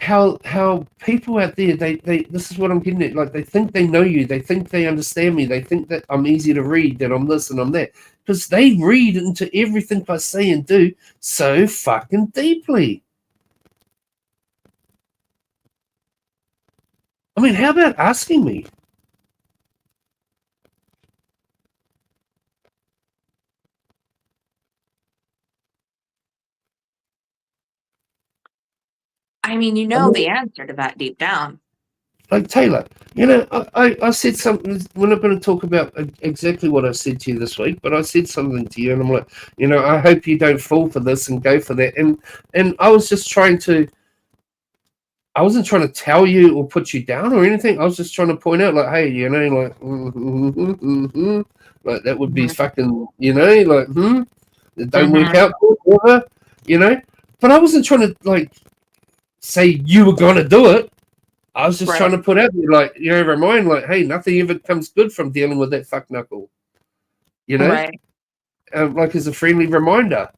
Speaker 2: how people out there, they this is what I'm getting at. Like, they think they know you. They think they understand me. They think that I'm easy to read, that I'm this and I'm that. Because they read into everything I say and do so fucking deeply. I mean, how about asking me?
Speaker 3: I mean, you know the answer to that deep down.
Speaker 2: Like, Taylor, you know, I said something. We're not going to talk about exactly what I said to you this week, but I said something to you, and I'm like, you know, I hope you don't fall for this and go for that. And I was just trying to, I wasn't trying to tell you or put you down or anything. I was just trying to point out, like, hey, you know, like, like that would be fucking, you know, like, it don't work out, whatever, you know. But I wasn't trying to like say you were going to do it. I was just trying to put out there, like, you know, remind, like, hey, nothing ever comes good from dealing with that fuck knuckle, you know, like as a friendly reminder.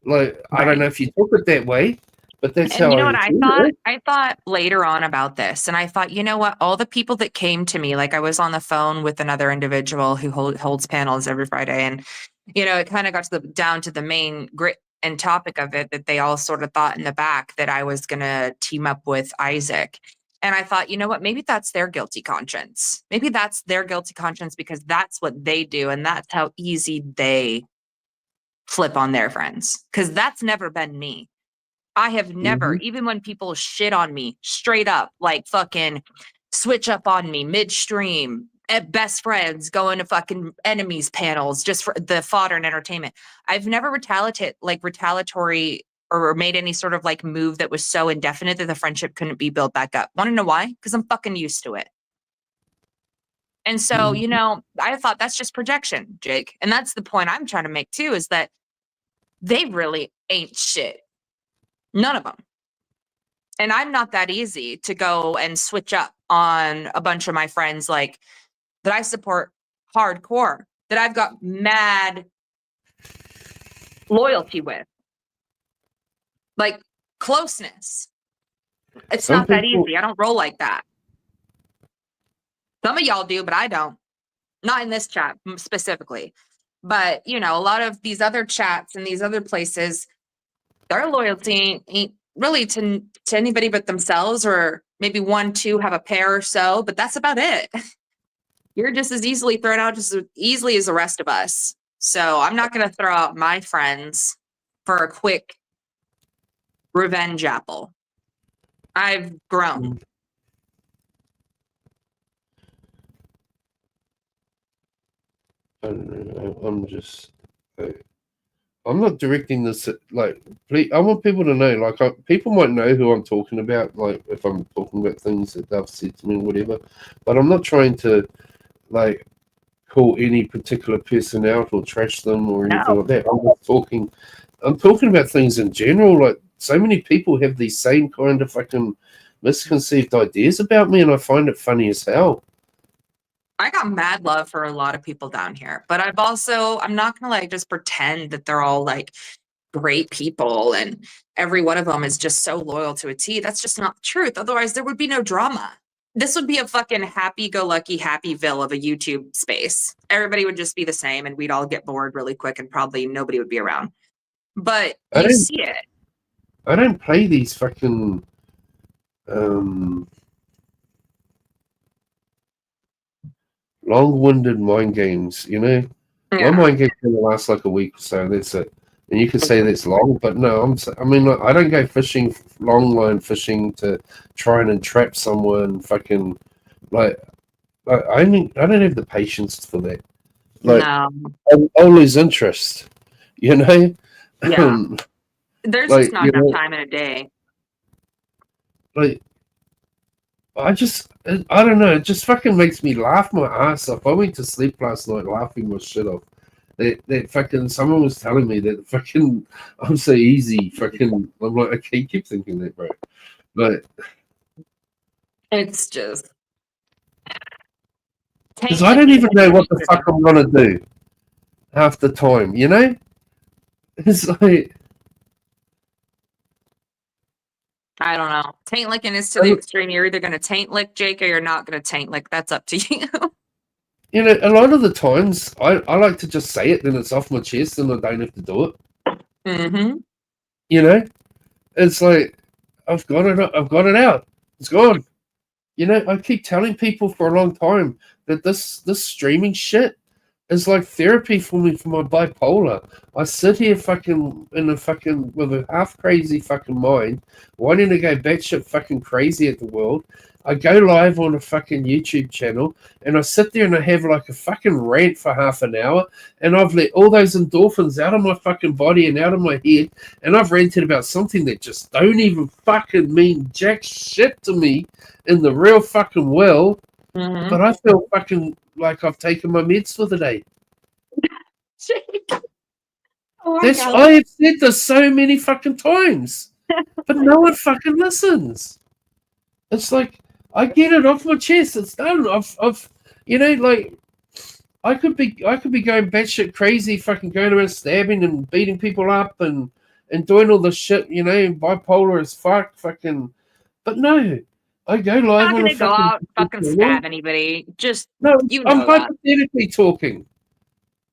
Speaker 2: Like, I don't know if you took it that way, but that's how.
Speaker 3: You know what I thought? I thought later on about this, and I thought, you know what? All the people that came to me, like I was on the phone with another individual who holds panels every Friday, and you know, it kind of got to down to the main grit and topic of it, that they all sort of thought in the back that I was gonna team up with Isaac. And I thought, you know what? Maybe that's their guilty conscience. Maybe that's their guilty conscience because that's what they do. And that's how easy they flip on their friends. Because that's never been me. I have never, even when people shit on me straight up, like fucking switch up on me midstream, at best friends going to fucking enemies panels just for the fodder and entertainment. I've never retaliatory or made any sort of like move that was so indefinite that the friendship couldn't be built back up. Want to know why? Because I'm fucking used to it. And so, you know, I thought that's just projection, Jake. And that's the point I'm trying to make too, is that they really ain't shit. None of them. And I'm not that easy to go and switch up on a bunch of my friends, like that I support hardcore, that I've got mad loyalty with. Like closeness. It's
Speaker 2: Some
Speaker 3: not that
Speaker 2: people-
Speaker 3: easy. I don't roll like that. Some of y'all do, but I don't. Not in this chat specifically. But, you know, a lot of these other chats and these other places, their loyalty ain't really to anybody but themselves, or maybe 1, 2 have a pair or so, but that's about it. You're just as easily thrown out just as easily as the rest of us. So I'm not going to throw out my friends for a quick revenge apple. I've grown.
Speaker 2: I don't know. I'm just. I'm not directing this. Like, please, I want people to know. Like, people might know who I'm talking about. Like, if I'm talking about things that they've said to me or whatever. But I'm not trying to, like, call any particular person out or trash them or anything like that. I'm talking about things in general. Like, so many people have these same kind of fucking misconceived ideas about me, and I find it funny as hell.
Speaker 3: I got mad love for a lot of people down here, but I'm not gonna like just pretend that they're all like great people and every one of them is just so loyal to a T. That's just not the truth. Otherwise, there would be no drama. This would be a fucking happy-go-lucky, happyville of a YouTube space. Everybody would just be the same, and we'd all get bored really quick, and probably nobody would be around. But you see it.
Speaker 2: I don't play these fucking long-winded mind games, you know.
Speaker 3: Yeah.
Speaker 2: My mind game's gonna last like a week or so. That's it. And you can say that's long, but no, I mean, like, I don't go fishing, long line fishing to try and entrap someone. Fucking, like, I don't have the patience for that. Like,
Speaker 3: No.
Speaker 2: I'll lose interest, you know.
Speaker 3: Yeah. There's
Speaker 2: like,
Speaker 3: just not enough time in a day.
Speaker 2: Like, I don't know. It just fucking makes me laugh my ass off. I went to sleep last night laughing my shit off. That fucking someone was telling me that fucking I'm so easy. Fucking, I'm like, okay, keep thinking that, bro. But
Speaker 3: it's just
Speaker 2: because I don't even know what the fuck I'm gonna do half the time, you know. It's like,
Speaker 3: I don't know. Taint licking is to the extreme. You're either going to taint lick Jake or you're not going to taint lick. That's up to you.
Speaker 2: You know, a lot of the times I like to just say it, then it's off my chest, and I don't have to do it.
Speaker 3: Mm-hmm.
Speaker 2: You know, it's like I've got it out. It's gone. You know, I keep telling people for a long time that this streaming shit is like therapy for me for my bipolar. I sit here fucking with a half crazy fucking mind, wanting to go batshit fucking crazy at the world. I go live on a fucking YouTube channel and I sit there and I have like a fucking rant for half an hour, and I've let all those endorphins out of my fucking body and out of my head, and I've ranted about something that just don't even fucking mean jack shit to me in the real fucking world.
Speaker 3: Mm-hmm.
Speaker 2: But I feel fucking like I've taken my meds for the day.
Speaker 3: Jake. Oh,
Speaker 2: I have said this so many fucking times, but no one fucking listens. It's like I get it off my chest. It's done. I've you know, like I could be going batshit crazy, fucking going around stabbing and beating people up and doing all this shit, you know, bipolar as fuck, fucking. But no, I go live
Speaker 3: not
Speaker 2: on
Speaker 3: gonna
Speaker 2: a
Speaker 3: go out fucking
Speaker 2: channel.
Speaker 3: stab anybody. Just
Speaker 2: No,
Speaker 3: you know
Speaker 2: I'm
Speaker 3: that.
Speaker 2: hypothetically talking.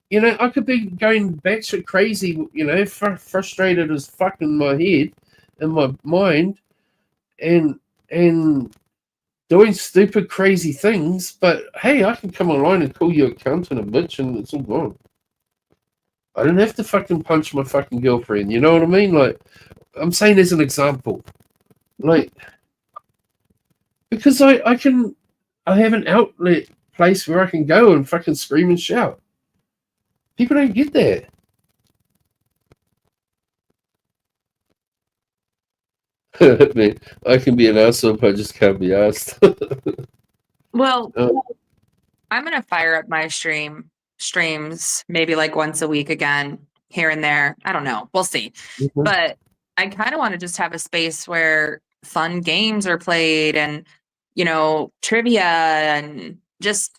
Speaker 2: You know, I could be going batshit crazy, you know, frustrated as fuck in my head, in my mind, and doing stupid, crazy things. But hey, I can come online and call you a cunt and a bitch, and it's all gone. I don't have to fucking punch my fucking girlfriend. You know what I mean? Like, I'm saying as an example, like, because I have an outlet place where I can go and fucking scream and shout. People don't get that. Man, I can be an asshole, but I just can't be asked.
Speaker 3: Well, I'm gonna fire up my streams maybe like once a week again, here and there. I don't know. We'll see.
Speaker 2: Mhm.
Speaker 3: But I kind of want to just have a space where fun games are played and, you know, trivia and just,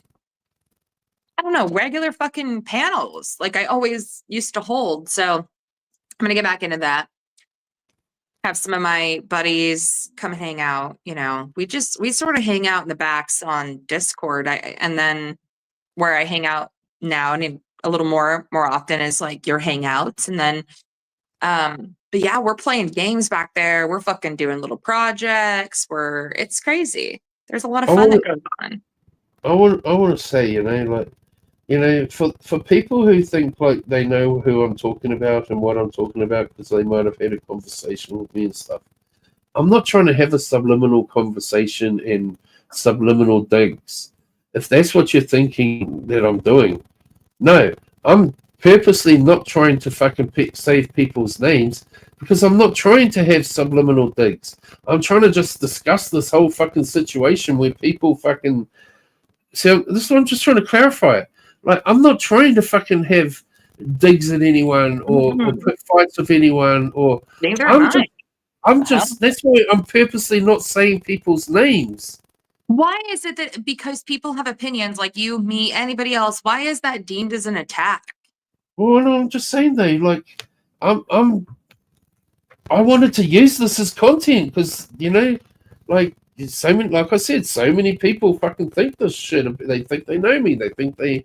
Speaker 3: I don't know, regular fucking panels like I always used to hold. So I'm gonna get back into that. have some of my buddies come hang out. You know, we sort of hang out in the backs on Discord. And then where I hang out now and a little more often is like your hangouts. And then, but yeah, we're playing games back there. We're fucking doing little projects. It's crazy. There's a lot of
Speaker 2: I
Speaker 3: fun
Speaker 2: want
Speaker 3: that goes on.
Speaker 2: I want to say, for people who think like they know who I'm talking about and what I'm talking about because they might have had a conversation with me and stuff. I'm not trying to have a subliminal conversation and subliminal digs. If that's what you're thinking that I'm doing, no, I'm purposely not trying to fucking save people's names because I'm not trying to have subliminal digs. I'm trying to just discuss this whole fucking situation where people fucking. So this is what I'm just trying to clarify. Like, I'm not trying to fucking have digs at anyone or put fights with anyone or.
Speaker 3: Neither am
Speaker 2: I'm
Speaker 3: I.
Speaker 2: just that's why I'm purposely not saying people's names.
Speaker 3: Why is it that because people have opinions like you, me, anybody else, why is that deemed as an attack?
Speaker 2: Well, no, I'm just saying though, like, I wanted to use this as content because like like I said, so many people fucking think this shit. They think they know me. They think I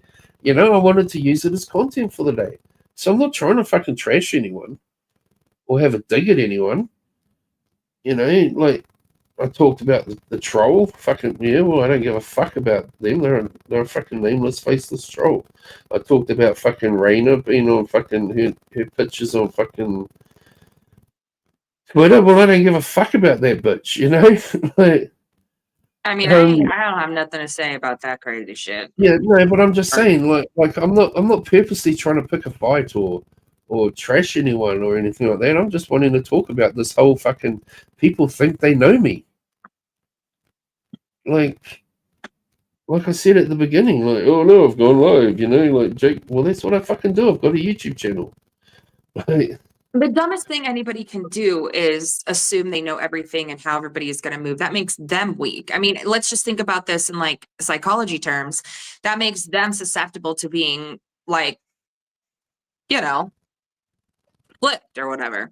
Speaker 2: wanted to use it as content for the day. So I'm not trying to fucking trash anyone or have a dig at anyone. Like I talked about the troll. Fucking yeah. Well, I don't give a fuck about them. They're a fucking nameless, faceless troll. I talked about fucking Raina being on fucking her pictures on fucking Twitter. Well, I don't give a fuck about that bitch. Like,
Speaker 3: I mean, I don't have nothing to say about that crazy shit.
Speaker 2: yeah, no, but I'm just saying, like I'm not purposely trying to pick a fight or trash anyone or anything like that. I'm just wanting to talk about this whole fucking people think they know me. Like I said at the beginning, like, oh no, I've gone live, like Jake. Well, that's what I fucking do. I've got a YouTube channel. Like,
Speaker 3: The dumbest thing anybody can do is assume they know everything and how everybody is going to move. That makes them weak. I mean, let's just think about this in like psychology terms. That makes them susceptible to being like, flipped or whatever,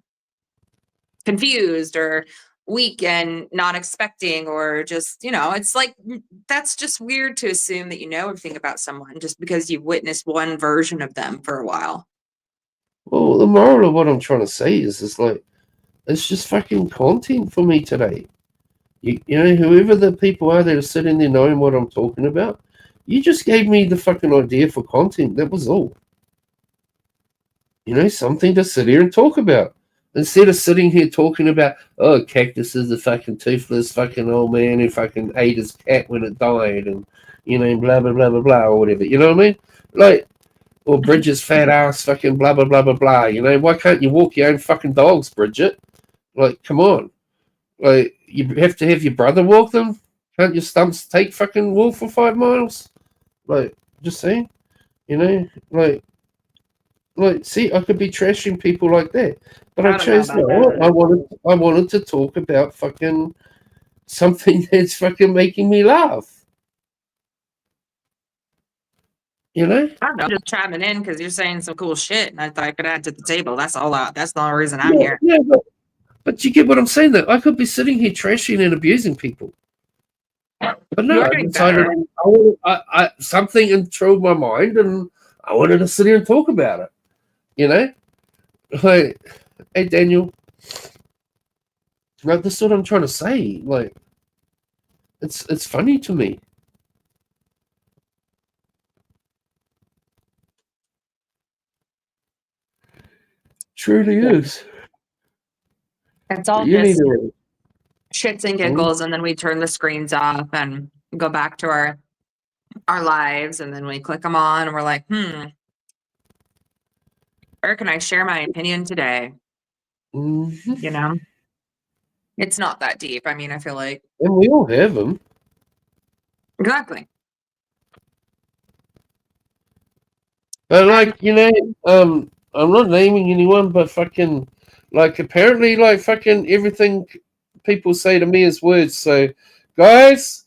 Speaker 3: confused or weak and not expecting, or just, it's like, that's just weird to assume that you know everything about someone just because you've witnessed one version of them for a while.
Speaker 2: well, the moral of what I'm trying to say is like, it's just fucking content for me today. Whoever the people are that are sitting there knowing what I'm talking about, you just gave me the fucking idea for content. That was all. Something to sit here and talk about. Instead of sitting here talking about, oh, Cactus is a fucking toothless fucking old man who fucking ate his cat when it died and, blah, blah, blah, blah, blah, or whatever. You know what I mean? Like, or Bridget's fat ass fucking blah, blah, blah, blah, blah. Why can't you walk your own fucking dogs, Bridget? Like, come on. Like, you have to have your brother walk them? Can't your stumps take fucking walk for 5 miles? Like, just saying. See, I could be trashing people like that, but I chose not. I wanted to talk about fucking something that's fucking making me laugh.
Speaker 3: I don't know, just chiming in because you're saying some cool shit, and I thought I could add to the table. That's all. That's the only reason I'm here.
Speaker 2: Yeah, but you get what I'm saying. Though I could be sitting here trashing and abusing people, but no, I decided something enthralled my mind, and I wanted to sit here and talk about it. Like, hey Daniel, like, this is what I'm trying to say. Like, it's funny to me. Truly is.
Speaker 3: It's all just shits and giggles, and then we turn the screens off and go back to our lives, and then we click them on, and we're like, where can I share my opinion today?
Speaker 2: Mm-hmm.
Speaker 3: It's not that deep. I mean, I feel like,
Speaker 2: and we all have them.
Speaker 3: Exactly.
Speaker 2: But like, I'm not naming anyone, but fucking, like, apparently, like, fucking everything people say to me is words. So, guys,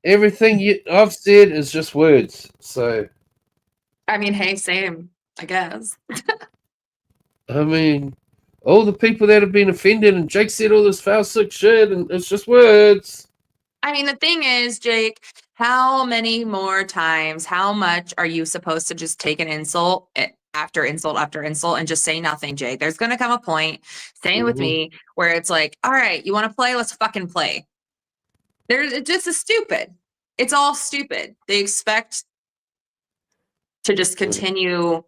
Speaker 2: everything I've said is just words. So,
Speaker 3: I mean, hey, same, I guess.
Speaker 2: I mean, all the people that have been offended, and Jake said all this foul sick shit, and it's just words.
Speaker 3: I mean, the thing is, Jake, how many more times, how much are you supposed to just take an insult after insult after insult and just say nothing, Jake? There's going to come a point, same with me, where it's like, all right, you want to play? Let's fucking play. It just is stupid. It's all stupid. They expect to just continue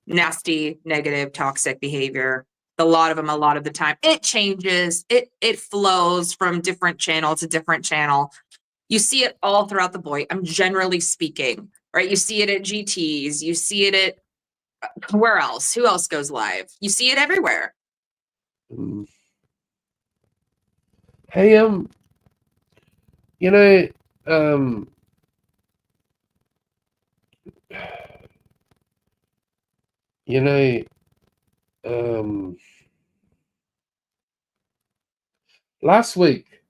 Speaker 3: nasty, negative, toxic behavior. A lot of them, a lot of the time, it changes. It flows from different channel to different channel. You see it all throughout the boy. I'm generally speaking, right? You see it at GTs. You see it at where else? Who else goes live? You see it everywhere.
Speaker 2: Hey, you know, you know, last week,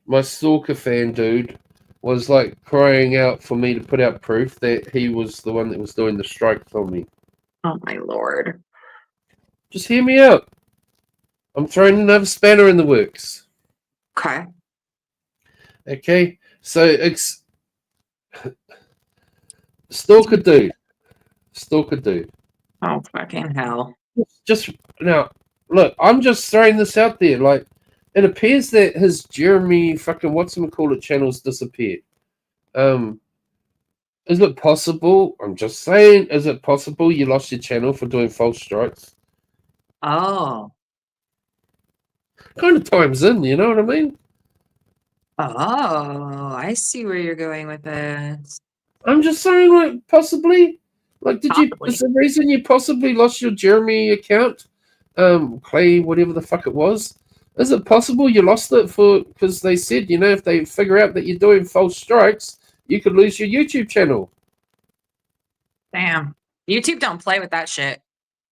Speaker 2: my stalker fan dude was like crying out for me to put out proof that he was the one that was doing the strike for me.
Speaker 3: Oh my Lord.
Speaker 2: Just hear me out. I'm throwing another spanner in the works.
Speaker 3: Okay.
Speaker 2: Okay, so it's stalker dude.
Speaker 3: Oh fucking hell.
Speaker 2: Just now, look, I'm just throwing this out there. Like, it appears that his Jeremy fucking whatchamacallit channels disappeared. Is it possible? I'm just saying, is it possible you lost your channel for doing false strikes?
Speaker 3: Oh.
Speaker 2: Kind of times in, you know what I mean?
Speaker 3: Oh, I see where you're going with this.
Speaker 2: I'm just saying, like, possibly. Like,
Speaker 3: Possibly.
Speaker 2: is the reason you possibly lost your Jeremy account, Clay, whatever the fuck it was, is it possible you lost it because they said, you know, if they figure out that you're doing false strikes, you could lose your YouTube channel?
Speaker 3: Damn. YouTube don't play with that shit.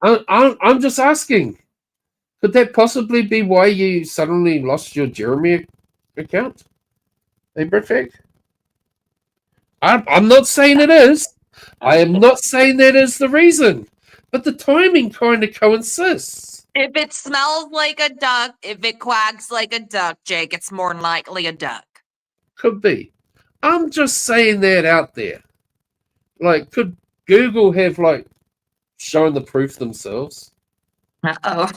Speaker 2: I'm just asking. Could that possibly be why you suddenly lost your Jeremy account? Hey, Britfag? I'm not saying it is. I am not saying that is the reason. But the timing kind of coincides.
Speaker 3: If it smells like a duck, if it quacks like a duck, Jake, it's more than likely a duck.
Speaker 2: Could be. I'm just saying that out there. Like, could Google have, like, shown the proof themselves?
Speaker 3: Uh-oh.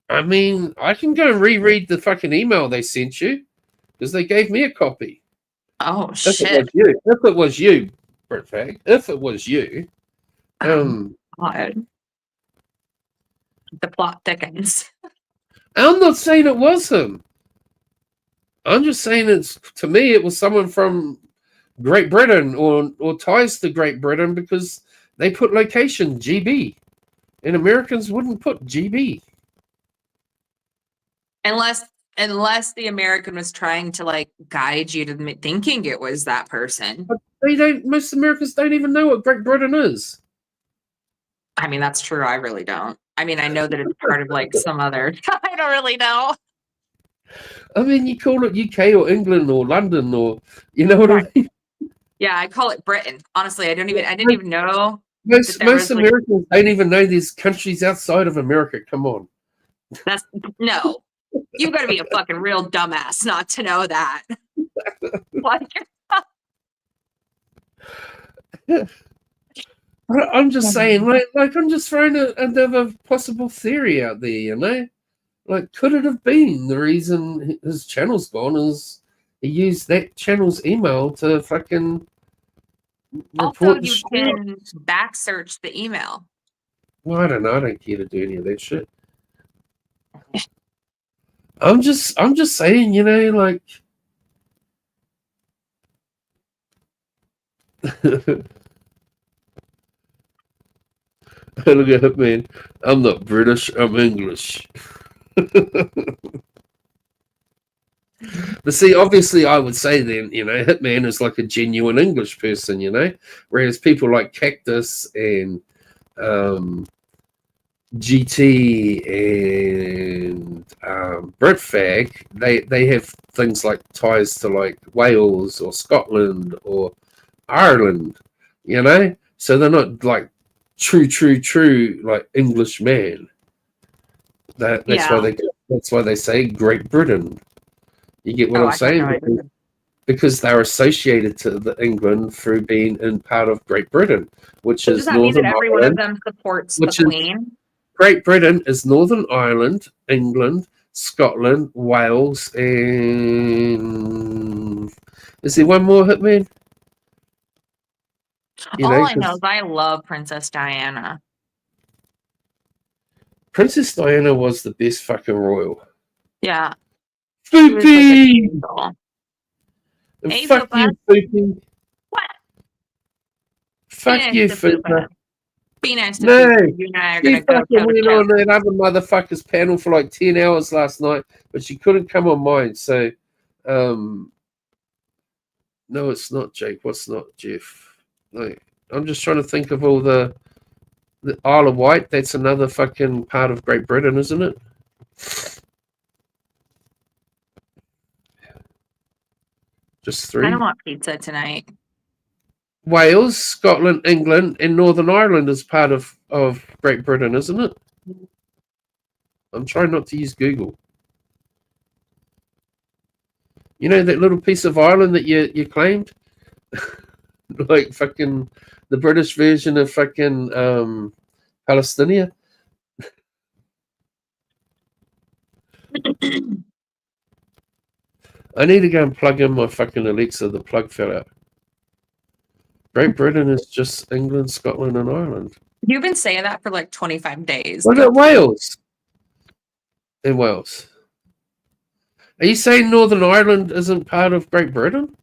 Speaker 2: I mean, I can go and reread the fucking email they sent you because they gave me a copy.
Speaker 3: Oh,
Speaker 2: If
Speaker 3: shit.
Speaker 2: it was you, Britfag, if it was you,
Speaker 3: God. The plot thickens.
Speaker 2: I'm not saying it was him. I'm just saying to me, it was someone from Great Britain or ties to Great Britain because they put location GB, and Americans wouldn't put GB.
Speaker 3: Unless the American was trying to like guide you to thinking it was that person.
Speaker 2: But most Americans don't even know what Great Britain is.
Speaker 3: I mean, that's true. I really don't. I mean, I know that it's part of like some other. I don't really know.
Speaker 2: I mean, you call it UK or England or London or, you know what I mean?
Speaker 3: Yeah, I call it Britain. Honestly, I didn't even know.
Speaker 2: Most Americans don't even know there's countries outside of America. Come on.
Speaker 3: No. You got to be a fucking real dumbass not to know that. Like,
Speaker 2: I'm just saying, like I'm just throwing another possible theory out there, you know? Like, could it have been the reason his channel's gone is he used that channel's email to fucking
Speaker 3: also,
Speaker 2: report
Speaker 3: you can back search the email.
Speaker 2: Well, I don't know. I don't care to do any of that shit. I'm just saying, you know, like look at it, man. I'm not British, I'm English. But see, obviously I would say then, you know, Hitman is like a genuine English person, you know, whereas people like Cactus and GT and Britfag, they have things like ties to like Wales or Scotland or Ireland, you know, so they're not like true like English man. That's
Speaker 3: Yeah.
Speaker 2: why they say Great Britain. You get what
Speaker 3: Oh,
Speaker 2: I'm
Speaker 3: I had no
Speaker 2: saying?
Speaker 3: idea.
Speaker 2: Because they're associated to England through being in part of Great Britain, which
Speaker 3: So does
Speaker 2: is
Speaker 3: that mean that
Speaker 2: Northern
Speaker 3: every one of
Speaker 2: Ireland.
Speaker 3: them supports the
Speaker 2: Which is
Speaker 3: Queen?
Speaker 2: Great Britain is Northern Ireland, England, Scotland, Wales, and is there one more, Hitman? You
Speaker 3: All
Speaker 2: know,
Speaker 3: I know is
Speaker 2: 'cause
Speaker 3: I love Princess Diana.
Speaker 2: Princess Diana was the best fucking royal.
Speaker 3: Yeah, she was like an
Speaker 2: Spoopy!
Speaker 3: angel.
Speaker 2: And
Speaker 3: Hey,
Speaker 2: fuck
Speaker 3: Fupa.
Speaker 2: you, Spoopy.
Speaker 3: What? Be
Speaker 2: Fuck
Speaker 3: nice
Speaker 2: you,
Speaker 3: to Fupa.
Speaker 2: Fupa.
Speaker 3: Be nice to
Speaker 2: No,
Speaker 3: Fupa. You and I are
Speaker 2: she
Speaker 3: gonna go
Speaker 2: fucking
Speaker 3: toe to
Speaker 2: went
Speaker 3: toe.
Speaker 2: on that other motherfucker's panel for like 10 hours last night, but she couldn't come on mine. So, no, it's not Jake. What's not Jeff? Like, I'm just trying to think of all the Isle of Wight. That's another fucking part of Great Britain, isn't it? Just
Speaker 3: I don't
Speaker 2: three.
Speaker 3: want pizza tonight.
Speaker 2: Wales, Scotland, England, and Northern Ireland is part of Great Britain, isn't it? I'm trying not to use Google. You know that little piece of Ireland that you claimed? Like fucking the British version of fucking Palestinian. I need to go and plug in my fucking Alexa. The plug fell out. Great Britain is just England, Scotland, and Ireland.
Speaker 3: You've been saying that for like 25 days.
Speaker 2: What about Wales? In Wales. Are you saying Northern Ireland isn't part of Great Britain?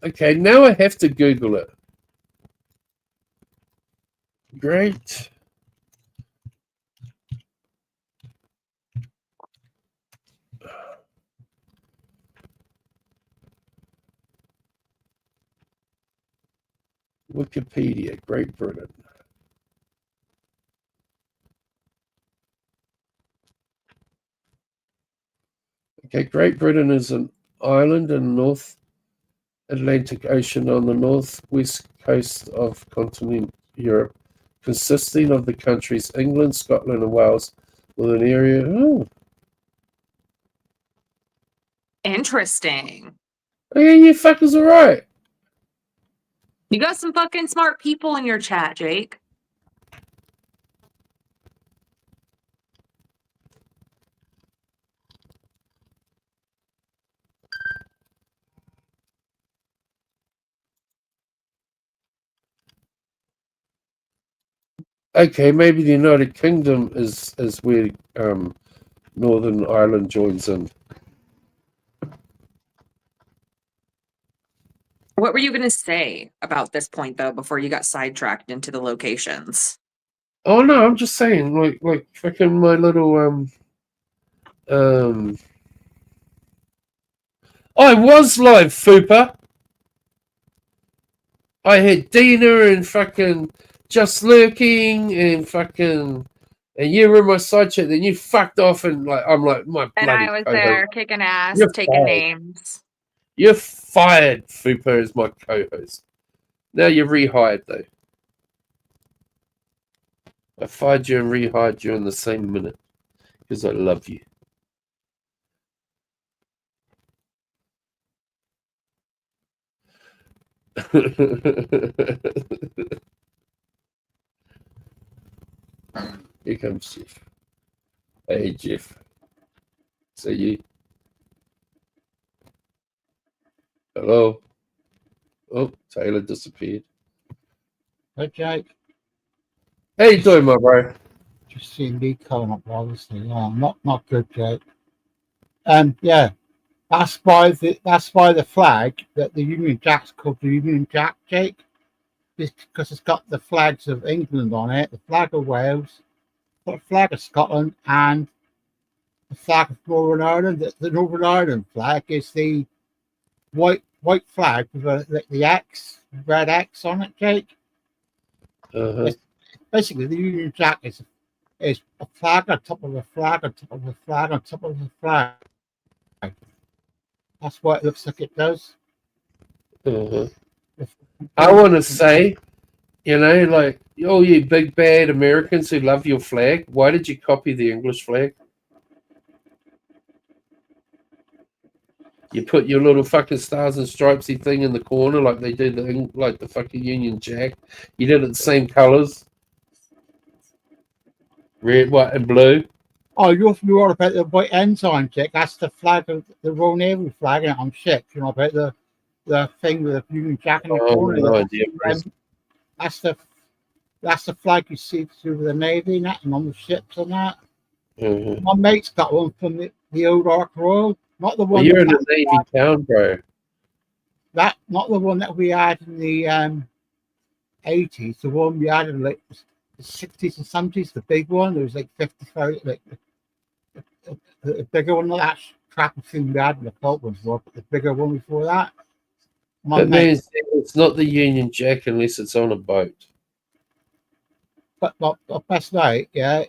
Speaker 2: Okay, now I have to Google it. Great. Wikipedia, Great Britain. Okay, Great Britain is an island in North Atlantic Ocean on the northwest coast of continental Europe, consisting of the countries England, Scotland, and Wales, with an area. Oh,
Speaker 3: Interesting.
Speaker 2: yeah, you fuckers are right.
Speaker 3: You got some fucking smart people in your chat, Jake.
Speaker 2: Okay, maybe the United Kingdom is where Northern Ireland joins in.
Speaker 3: What were you going to say about this point, though, before you got sidetracked into the locations?
Speaker 2: Oh no, I'm just saying, like fucking my little I was live, Fupa. I had Dina and fucking Just Lurking and fucking, and you were in my side chat. Then you fucked off and like I'm like my
Speaker 3: And
Speaker 2: bloody
Speaker 3: I was
Speaker 2: co-host.
Speaker 3: there kicking ass,
Speaker 2: You're
Speaker 3: taking
Speaker 2: fired.
Speaker 3: names.
Speaker 2: You're fired, Fupa, as my co-host. Now you're rehired though. I fired you and rehired you in the same minute because I love you. Here comes Jeff. Hey, Jeff. So you. Hello. Oh, Taylor disappeared.
Speaker 4: Hey, Jake.
Speaker 2: How you doing, my bro?
Speaker 4: Just seeing me coming up, obviously. Yeah, not good, Jake. Yeah, that's why the flag that the Union Jack's called the Union Jack, Jake. It's because it's got the flags of England on it, the flag of Wales, the flag of Scotland, and the flag of Northern Ireland. The Northern Ireland flag is the white flag with the X, red X on it, Jake.
Speaker 2: Uh-huh.
Speaker 4: Basically, the Union Jack is a flag on top of a flag on top of a flag on top of a flag. That's what it looks like it does.
Speaker 2: Uh-huh. I want to say, like, oh, you big bad Americans who love your flag, why did you copy the English flag? You put your little fucking stars and stripesy thing in the corner like they do like the fucking Union Jack. You did it the same colours, red, white, and blue.
Speaker 4: Oh, you're all about the white ensign, Jack. That's the flag of the Royal Navy flag on ships. You know about the thing with the Union Jack in the
Speaker 2: Oh,
Speaker 4: corner.
Speaker 2: no idea.
Speaker 4: That's the flag you see through the Navy and that, and on the ships and that. My mate's got one from the old Ark Royal, not the
Speaker 2: Well,
Speaker 4: one.
Speaker 2: you're in a Navy town, bro.
Speaker 4: Not the one that we had in the 80s. The one we had in like the 60s and 70s. The big one. There was like 50,000, like the bigger one. That crap thing we had in the Falklands War, but the bigger one before that.
Speaker 2: But man, it's not the Union Jack unless it's on a boat.
Speaker 4: But best night, yeah,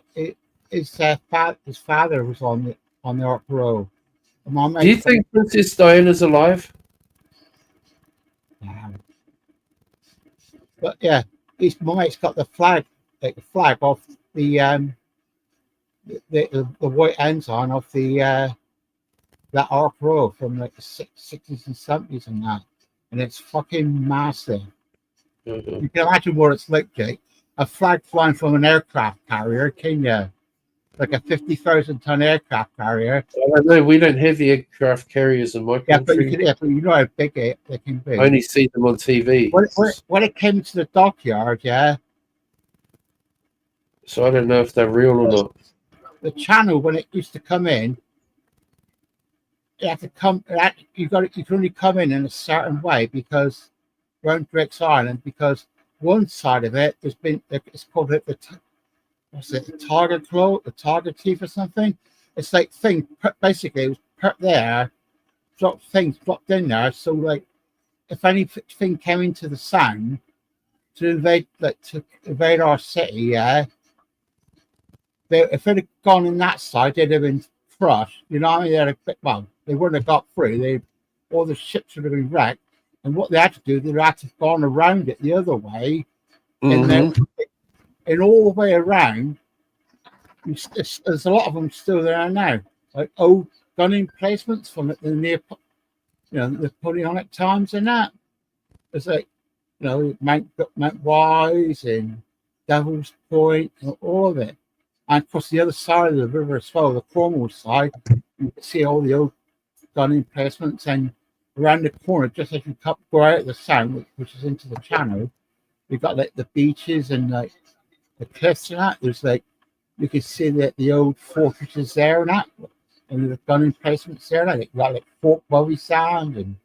Speaker 4: his father was on the Ark Royal.
Speaker 2: Do you think Princess Diana's alive?
Speaker 4: But yeah, my mate's got the flag, like the flag off the white ensign off the that Ark Royal from like the 60s and 70s and that, and it's fucking massive. You can imagine what it's like, Jake. A flag flying from an aircraft carrier, can you? Like a 50,000-ton aircraft carrier.
Speaker 2: I don't know. We don't have the aircraft carriers in my country.
Speaker 4: But you know how big they can be.
Speaker 2: I only see them on TV.
Speaker 4: When it came to the dockyard, yeah.
Speaker 2: So I don't know if they're real or not.
Speaker 4: The channel, when it used to come in, you have to come. You can only come in a certain way because around Drake's Island, because one side of it has been. It's called the target claw, the target teeth or something. It's like basically it was put there, dropped in there. So like, if anything came into the sound to invade our city, yeah, if it had gone in that side, they'd have been crushed. You know what I mean? They wouldn't have got through. All the ships would have been wrecked. And what they had to do, they had to have gone around it the other way, and all the way around, there's a lot of them still there now, like old gun emplacements from the near, the Napoleonic times and that. It's like, Mount Wise and Devil's Point and all of it. And of course, the other side of the river as well, the Cornwall side, you can see all the old gun emplacements. And around the corner, just as you go out of the sound, which is into the channel, you've got like the beaches and like the cliffs and that. There's like, you can see that the old fortresses there and that, and the gun emplacements there. Like, you got like Fort Bowie Sound, and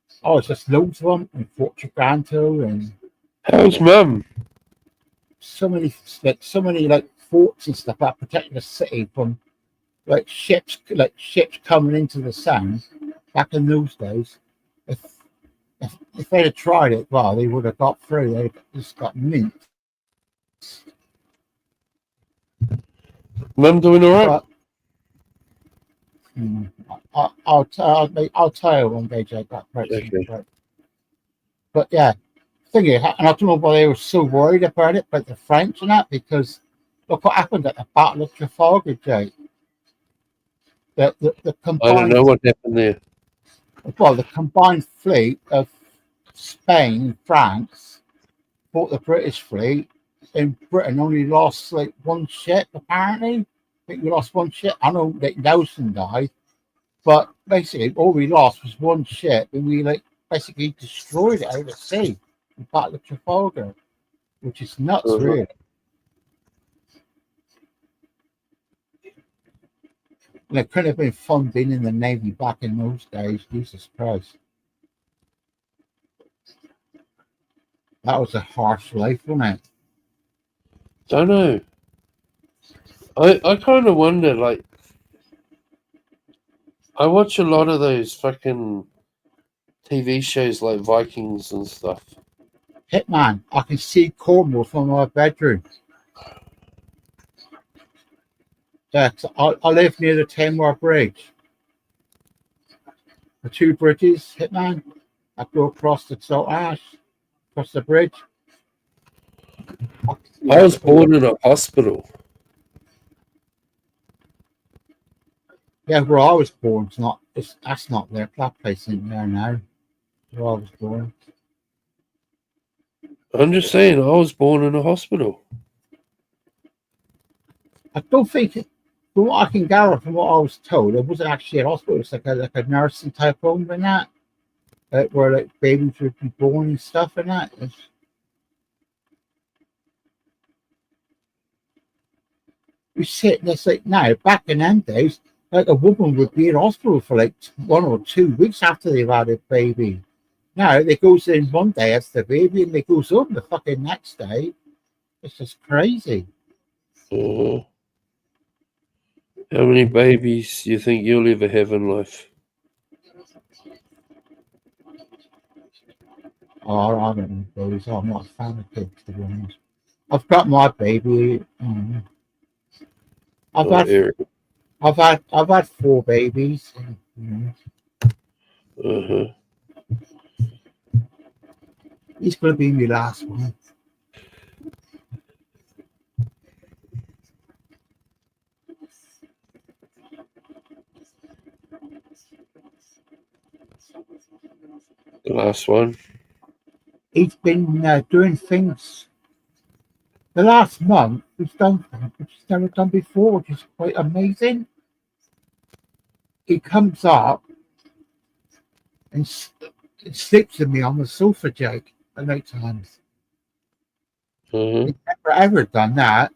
Speaker 4: it's just loads of them, and Fort Trigranto, and
Speaker 2: how's Mum?
Speaker 4: So many like forts and stuff that protect the city from like ships coming into the sound back in those days. If they'd have tried it, well, they would have got through. They just got mint.
Speaker 2: Mum doing all right?
Speaker 4: I'll tell you one day, Jake. Okay. But yeah, thing is, and I don't know why they were so worried about it, but the French and that, because look what happened at the Battle of Trafalgar, Jake. The combined,
Speaker 2: I don't know what happened there.
Speaker 4: Well, the combined fleet of Spain and France fought the British fleet. In Britain, only lost like one ship, apparently. I think we lost one ship. I know that Nelson died, but basically all we lost was one ship, and we basically destroyed it out at sea. The Battle of Trafalgar, which is nuts, really. And it could have been fun being in the Navy back in those days. Jesus Christ. That was a harsh life, wasn't it?
Speaker 2: Don't know. I kind of wonder, like, I watch a lot of those fucking TV shows like Vikings and stuff.
Speaker 4: Hitman, I can see Cornwall from my bedroom. Yeah, I live near the Tamar Bridge. The two bridges, Hitman, I go across the Salt Ash. across the bridge.
Speaker 2: I was born in a hospital.
Speaker 4: Yeah, where I was born, that's not there. That place isn't there now. Where I was born.
Speaker 2: I'm just saying, I was born in a hospital.
Speaker 4: I don't think, from what I can gather from what I was told, it wasn't actually a hospital. It's like a nursing type home and that, where like babies would be born and stuff and that. We sit and it's like now, back in them days, like a woman would be in hospital for like 1 or 2 weeks after they've had a baby. Now they goes in one day as the baby and they goes home the fucking next day. It's just crazy.
Speaker 2: How many babies do you think you'll ever have in life?
Speaker 4: Oh, I don't know babies. I'm not a fan of kids, to be honest. I've got my baby. I've
Speaker 2: Oh,
Speaker 4: had
Speaker 2: Eric.
Speaker 4: I've had 4 babies.
Speaker 2: Uh-huh.
Speaker 4: He's gonna be my last one.
Speaker 2: The last one.
Speaker 4: He's been doing things. The last month he's done things which he's never done before, which is quite amazing. He comes up and sleeps with me on the sofa, Jake, at night times.
Speaker 2: Uh-huh.
Speaker 4: He's never ever done that.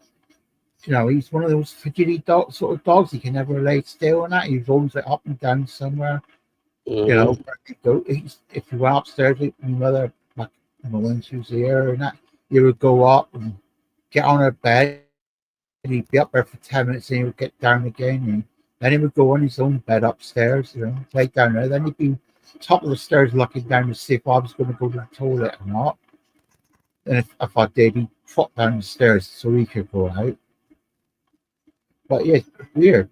Speaker 4: You know, he's one of those fidgety sort of dogs. He can never lay still and that. He's always like up and down somewhere. You know, where he go, if you went upstairs with my mother, like when she was here and that, you would go up and get on her bed and he'd be up there for 10 minutes and he would get down again. And then he would go on his own bed upstairs, you know, lay down there. Then he'd be top of the stairs looking down to see if I was going to go to the toilet or not. And if I did, he'd trot down the stairs so he could go out. But yeah, weird.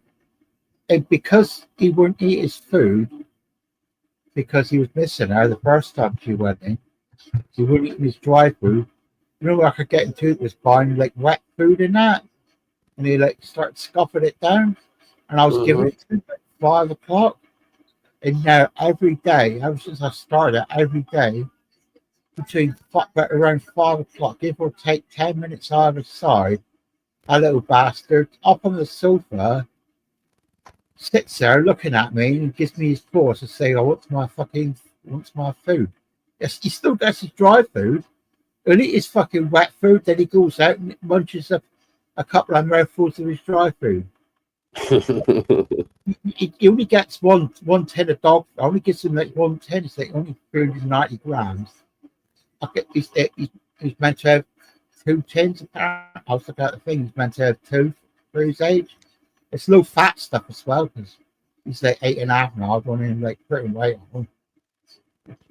Speaker 4: And because he wouldn't eat his food, because he was missing her the first time she went in, he wouldn't eat his dry food. You know what I could get into it was buying like wet food and that. And he like started scuffing it down. And I was giving it to him at 5 o'clock. And now every day, ever since I started, every day, around 5 o'clock, give or take 10 minutes either side, a little bastard up on the sofa sits there looking at me and gives me his paws to say, "Oh, what's my food?" Yes, he still gets his dry food. He'll eat his fucking wet food, then he goes out and munches a couple of mouthfuls of his dry food. He only gets one tin of dog. I only gives him like 1 tin. It's like only 390 grams. He's meant to have 2 tins. Apparently, I was looking at the thing. He's meant to have 2 for his age. It's low fat stuff as well because he's like 8.5 now. I've only like pretty weight on him.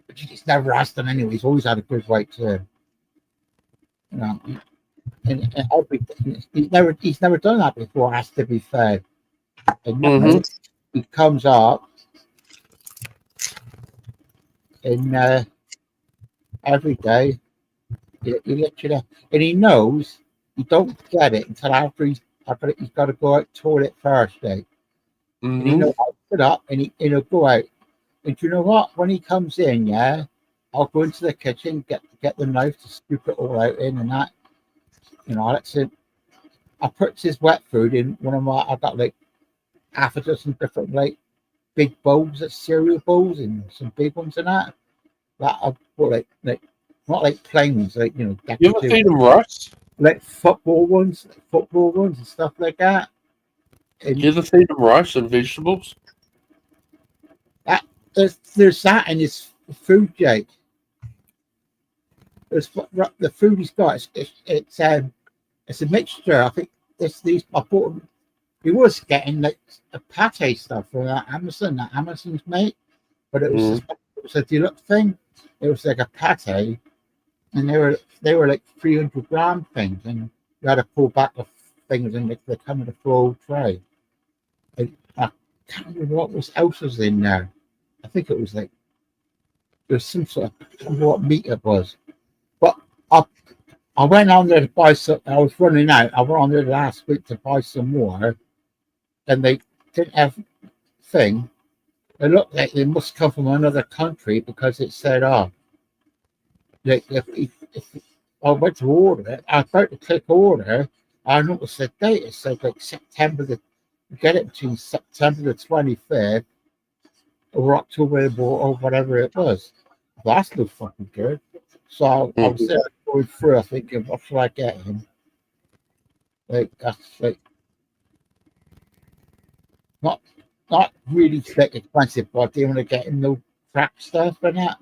Speaker 4: But he's never asked him anyway. He's always had a good weight too. You know, and he's never done that before. Has to be fair. And he comes up and every day he literally, and he knows you don't get it until after he's got to go out toilet first, Dave. And he knows I'll put up and he'll go out. And you know what? When he comes in, yeah, I'll go into the kitchen, get the knife to scoop it all out in and that. You know, that's it. I put his wet food in one of my. I got like half a dozen different like big bowls, of cereal bowls, and some big ones and that. That I put like not like plain ones, like you know.
Speaker 2: You ever feed them rice?
Speaker 4: Like football ones and stuff like that. And
Speaker 2: you ever feed them rice and vegetables?
Speaker 4: There's that in his food, Jake. There's the food he's got. It's a mixture. I think these. I bought him. He was getting like a pate stuff from Amazon that Amazon's made, but it was a deluxe thing. It was like a pate, and they were like 300-gram things, and you had to pull back the things, and they come in a full tray. I can't remember what else was in there. I think it was like there's some sort of I don't know what meat it was. I went on there to buy some. I was running out. I went on there last week to buy some more, and they didn't have thing. It looked like they must come from another country because it said, "Oh, if I went to order it, I was about to click order. I noticed the date. It said like September the get it between September the 25th or October or whatever it was. That's no fucking good. So I was there going through, thinking, what should I get him? Like that's like not really like expensive, but I didn't want to get him no crap stuff and that.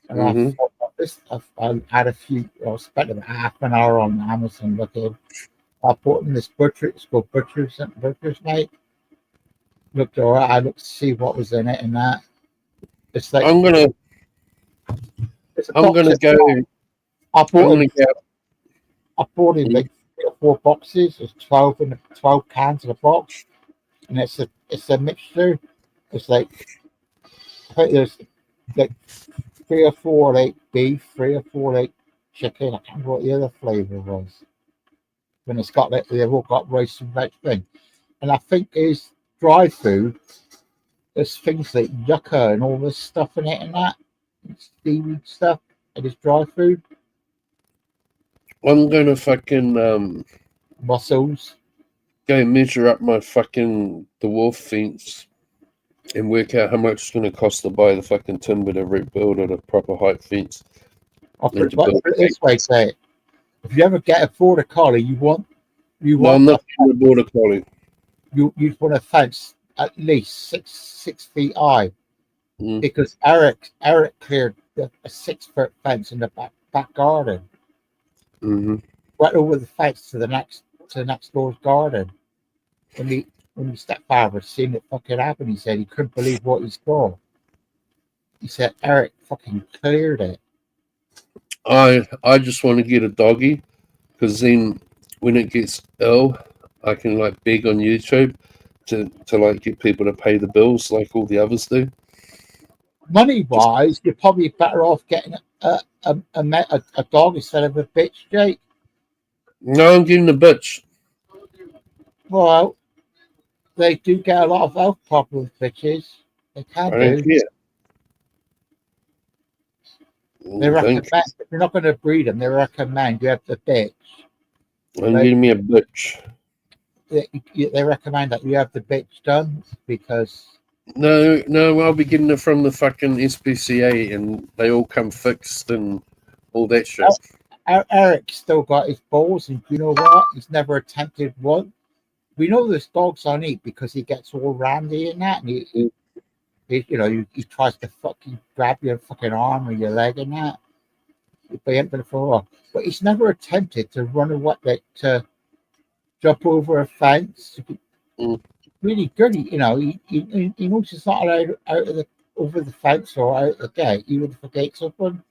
Speaker 4: And I thought about this. I had a few. I spent about half an hour on Amazon looking. I bought in this butcher. It's called Butcher's Mate. Looked alright. I looked to see what was in it and that. It's like
Speaker 2: I'm gonna go.
Speaker 4: I bought in like 3 or 4 boxes. There's 12 cans in a box, and it's a mixture. It's like I think there's like 3 or 4 like beef, 3 or 4 like chicken. I can't remember what the other flavour was. When it's got like they've all got rice and veg thing, and I think is dry food. There's things like yucca and all this stuff in it and that seaweed stuff. It is dry food.
Speaker 2: I'm gonna fucking
Speaker 4: Mussels.
Speaker 2: go measure up my fucking the wolf fence and work out how much it's gonna cost to buy the fucking timber to rebuild at a proper height fence.
Speaker 4: I'll put it this way, say it. If you ever get a border collie, you want
Speaker 2: No, I'm not getting a border collie.
Speaker 4: you want a fence at least 6 feet high, because Eric cleared a 6-foot fence in the back garden. Right over the fence to the next door's garden. When the stepfather seen it fucking happen, he said he couldn't believe what he saw. He said Eric fucking cleared it.
Speaker 2: I just want to get a doggy, because then when it gets ill, I can like beg on YouTube to like get people to pay the bills like all the others do.
Speaker 4: Money wise, you're probably better off getting a dog instead of a bitch, Jake.
Speaker 2: No, I'm getting a bitch.
Speaker 4: Well, they do get a lot of health problems, bitches. They can
Speaker 2: I don't care.
Speaker 4: They recommend if you're not going to breed them, they recommend you have the bitch.
Speaker 2: I'm getting me a bitch.
Speaker 4: They recommend that you have the bitch done because
Speaker 2: No, I'll be getting it from the fucking SPCA, and they all come fixed and all that shit.
Speaker 4: Eric's still got his balls, and you know what? He's never attempted one. We know this dog's on eat because he gets all randy and that, and he tries to fucking grab your fucking arm or your leg and that. But he's never attempted to run away, like to jump over a fence. Really good, he knows he's not allowed over the fence or out the gate. Even if the gate's open,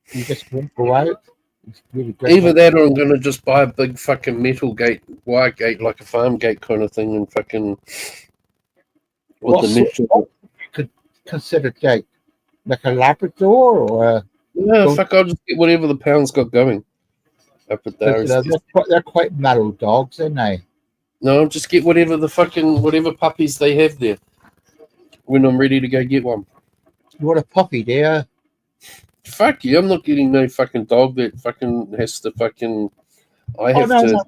Speaker 4: he just won't go out. He's really good.
Speaker 2: Either that, or I'm gonna just buy a big fucking metal gate, wire gate, like a farm gate kind of thing, and fucking
Speaker 4: What you could consider Jake, like a Labrador or
Speaker 2: I'll just get whatever the pound's got going. Up at there.
Speaker 4: They're quite mellow dogs, aren't they?
Speaker 2: No, just get whatever puppies they have there when I'm ready to go get one.
Speaker 4: You want a puppy, do you?
Speaker 2: Fuck you, I'm not getting no fucking dog that fucking has to fucking... I have to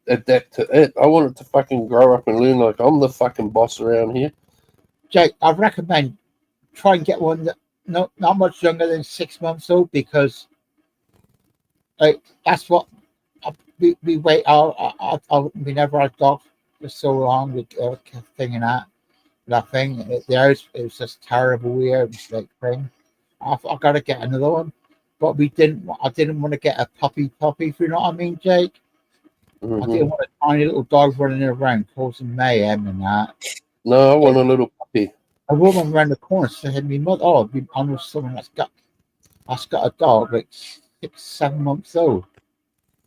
Speaker 2: adapt to it. I want it to fucking grow up and learn like I'm the fucking boss around here.
Speaker 4: Jake, I recommend try and get one that not much younger than 6 months old, because like that's what we wait. We never had dogs for so long with thing and that thing. It was just terrible, weird like thing. I got to get another one, but I didn't want to get a puppy. If you know what I mean, Jake. I didn't want a tiny little dog running around causing mayhem and that.
Speaker 2: No, I want a little puppy.
Speaker 4: A woman around the corner said to me, "Mother, I know someone that's got a dog like 6-7 months old,"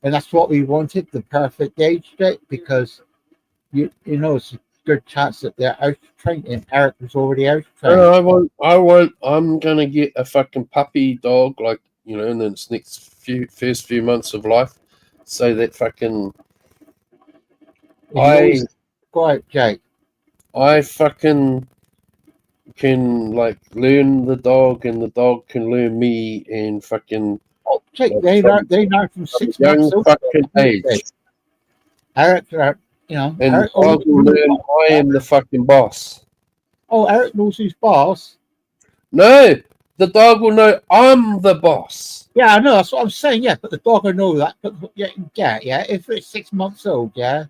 Speaker 4: and that's what we wanted, the perfect age, Jake, because you know it's a good chance that they're out trained, and Eric was already out trained.
Speaker 2: I'm gonna get a fucking puppy dog, like, and then its next first few months of life, so that fucking
Speaker 4: You always quiet, Jake.
Speaker 2: I fucking can like learn the dog, and the dog can learn me, and fucking
Speaker 4: Oh, Jake,
Speaker 2: like,
Speaker 4: they learn from
Speaker 2: from
Speaker 4: 6
Speaker 2: young
Speaker 4: months old.
Speaker 2: fucking age.
Speaker 4: Eric, you know,
Speaker 2: And
Speaker 4: Eric,
Speaker 2: the dog will learn I am the fucking boss.
Speaker 4: Eric knows who's boss.
Speaker 2: No, the dog will know I'm the boss.
Speaker 4: Yeah, I know, that's what I'm saying, yeah, but the dog will know that. But yeah, if it's 6 months old, yeah.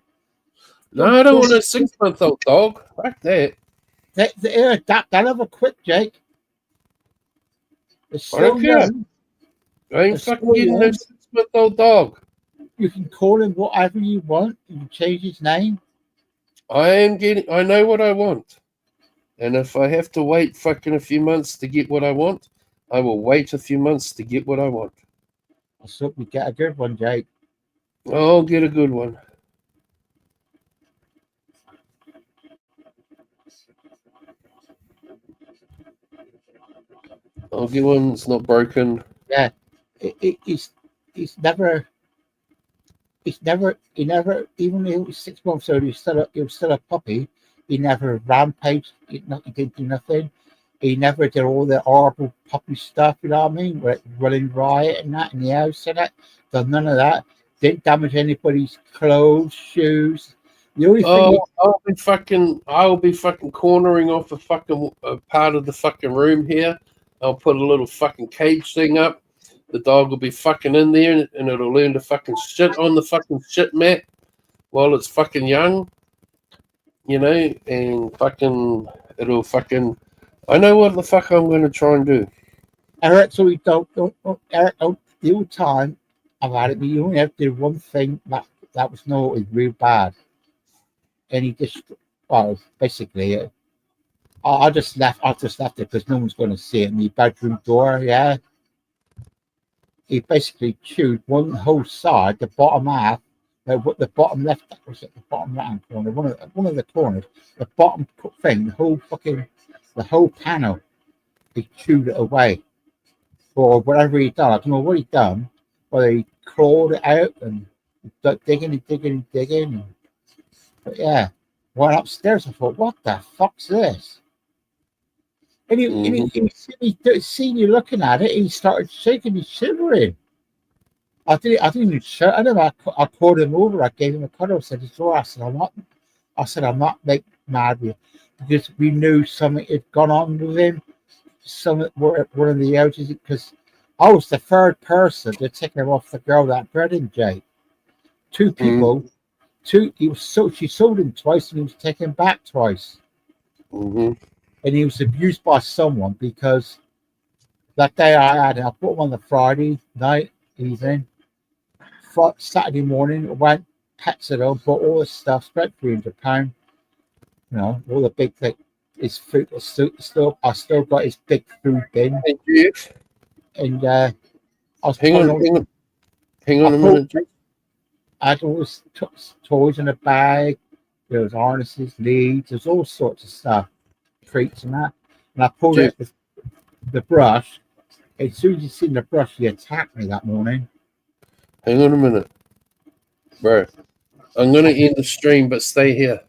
Speaker 2: No, I don't want a 6-month-old dog. Fuck that.
Speaker 4: They adapt, they'll have a quick, Jake. It's
Speaker 2: I don't
Speaker 4: still
Speaker 2: care.
Speaker 4: young.
Speaker 2: I ain't
Speaker 4: It's
Speaker 2: fucking
Speaker 4: still
Speaker 2: getting no
Speaker 4: young.
Speaker 2: 6-month-old dog.
Speaker 4: You can call him whatever you want. You can change his name.
Speaker 2: I know what I want. And if I have to wait fucking a few months to get what I want, I will wait a few months to get what I want.
Speaker 4: I hope you get a good one, Jake.
Speaker 2: I'll get a good one. I'll get one that's not broken.
Speaker 4: Yeah, he's never, he never, even though he was 6 months old, he was still a puppy. He never rampaged. He didn't do nothing. He never did all the horrible puppy stuff. You know what I mean? Running riot and that in the house and that. Done none of that. Didn't damage anybody's clothes, shoes. The only thing.
Speaker 2: I'll be fucking cornering off a fucking part of the fucking room here. I'll put a little fucking cage thing up. The dog will be fucking in there, and it'll learn to fucking shit on the fucking shit mat while it's fucking young, you know, and fucking it'll fucking. I know what the fuck I'm gonna try and do.
Speaker 4: Eric, so we don't Eric, the whole time I've had it, but you only have to do one thing that was real bad. And he just, well, basically, I just left it because no one's going to see it in the bedroom door. Yeah, he basically chewed one whole side, the bottom half, what the bottom left, was it the bottom right hand corner, one of the corners, the bottom thing, the whole panel. He chewed it away, or whatever he done. I don't know what he done, whether he clawed it out and digging. But yeah, went upstairs. I thought, what the fuck's this? And he seen you looking at it. He started shaking, and shivering. I didn't even shout at him. I called him over. I gave him a cuddle. I said, "It's all right." I'm not like mad with you, because we knew something had gone on with him. Some were one of the ouches, because I was the third person to take him off the girl that bred him, Jay. Two people. She sold him twice, and he was taken back twice.
Speaker 2: Mm-hmm.
Speaker 4: And he was abused by someone, because that day I put him on the Friday night evening. Saturday morning, I went, pets it up, bought all the stuff, spent £300. You know, all the big thing. His food I still got his big food bin.
Speaker 2: Thank you.
Speaker 4: And I was
Speaker 2: hang on a minute.
Speaker 4: I had all his toys in a bag. There was harnesses, leads, there's all sorts of stuff, treats and that. And I pulled out the brush. As soon as he seen the brush, he attacked me that morning.
Speaker 2: Hang on a minute, bro. I'm gonna end the stream, but stay here.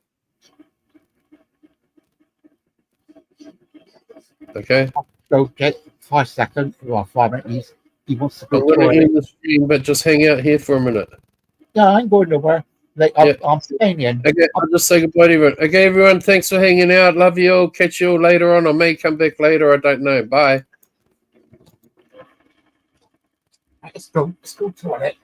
Speaker 2: Okay.
Speaker 4: So get 5 seconds, or 5 minutes. He wants to go.
Speaker 2: I'm gonna end the stream, but just hang out here for a minute.
Speaker 4: Yeah, I ain't going nowhere. I'm staying in.
Speaker 2: Okay, I'll just say goodbye to everyone. Okay, everyone, thanks for hanging out. Love you all. Catch you all later on. I may come back later. I don't know. Bye.
Speaker 4: Let's go to it.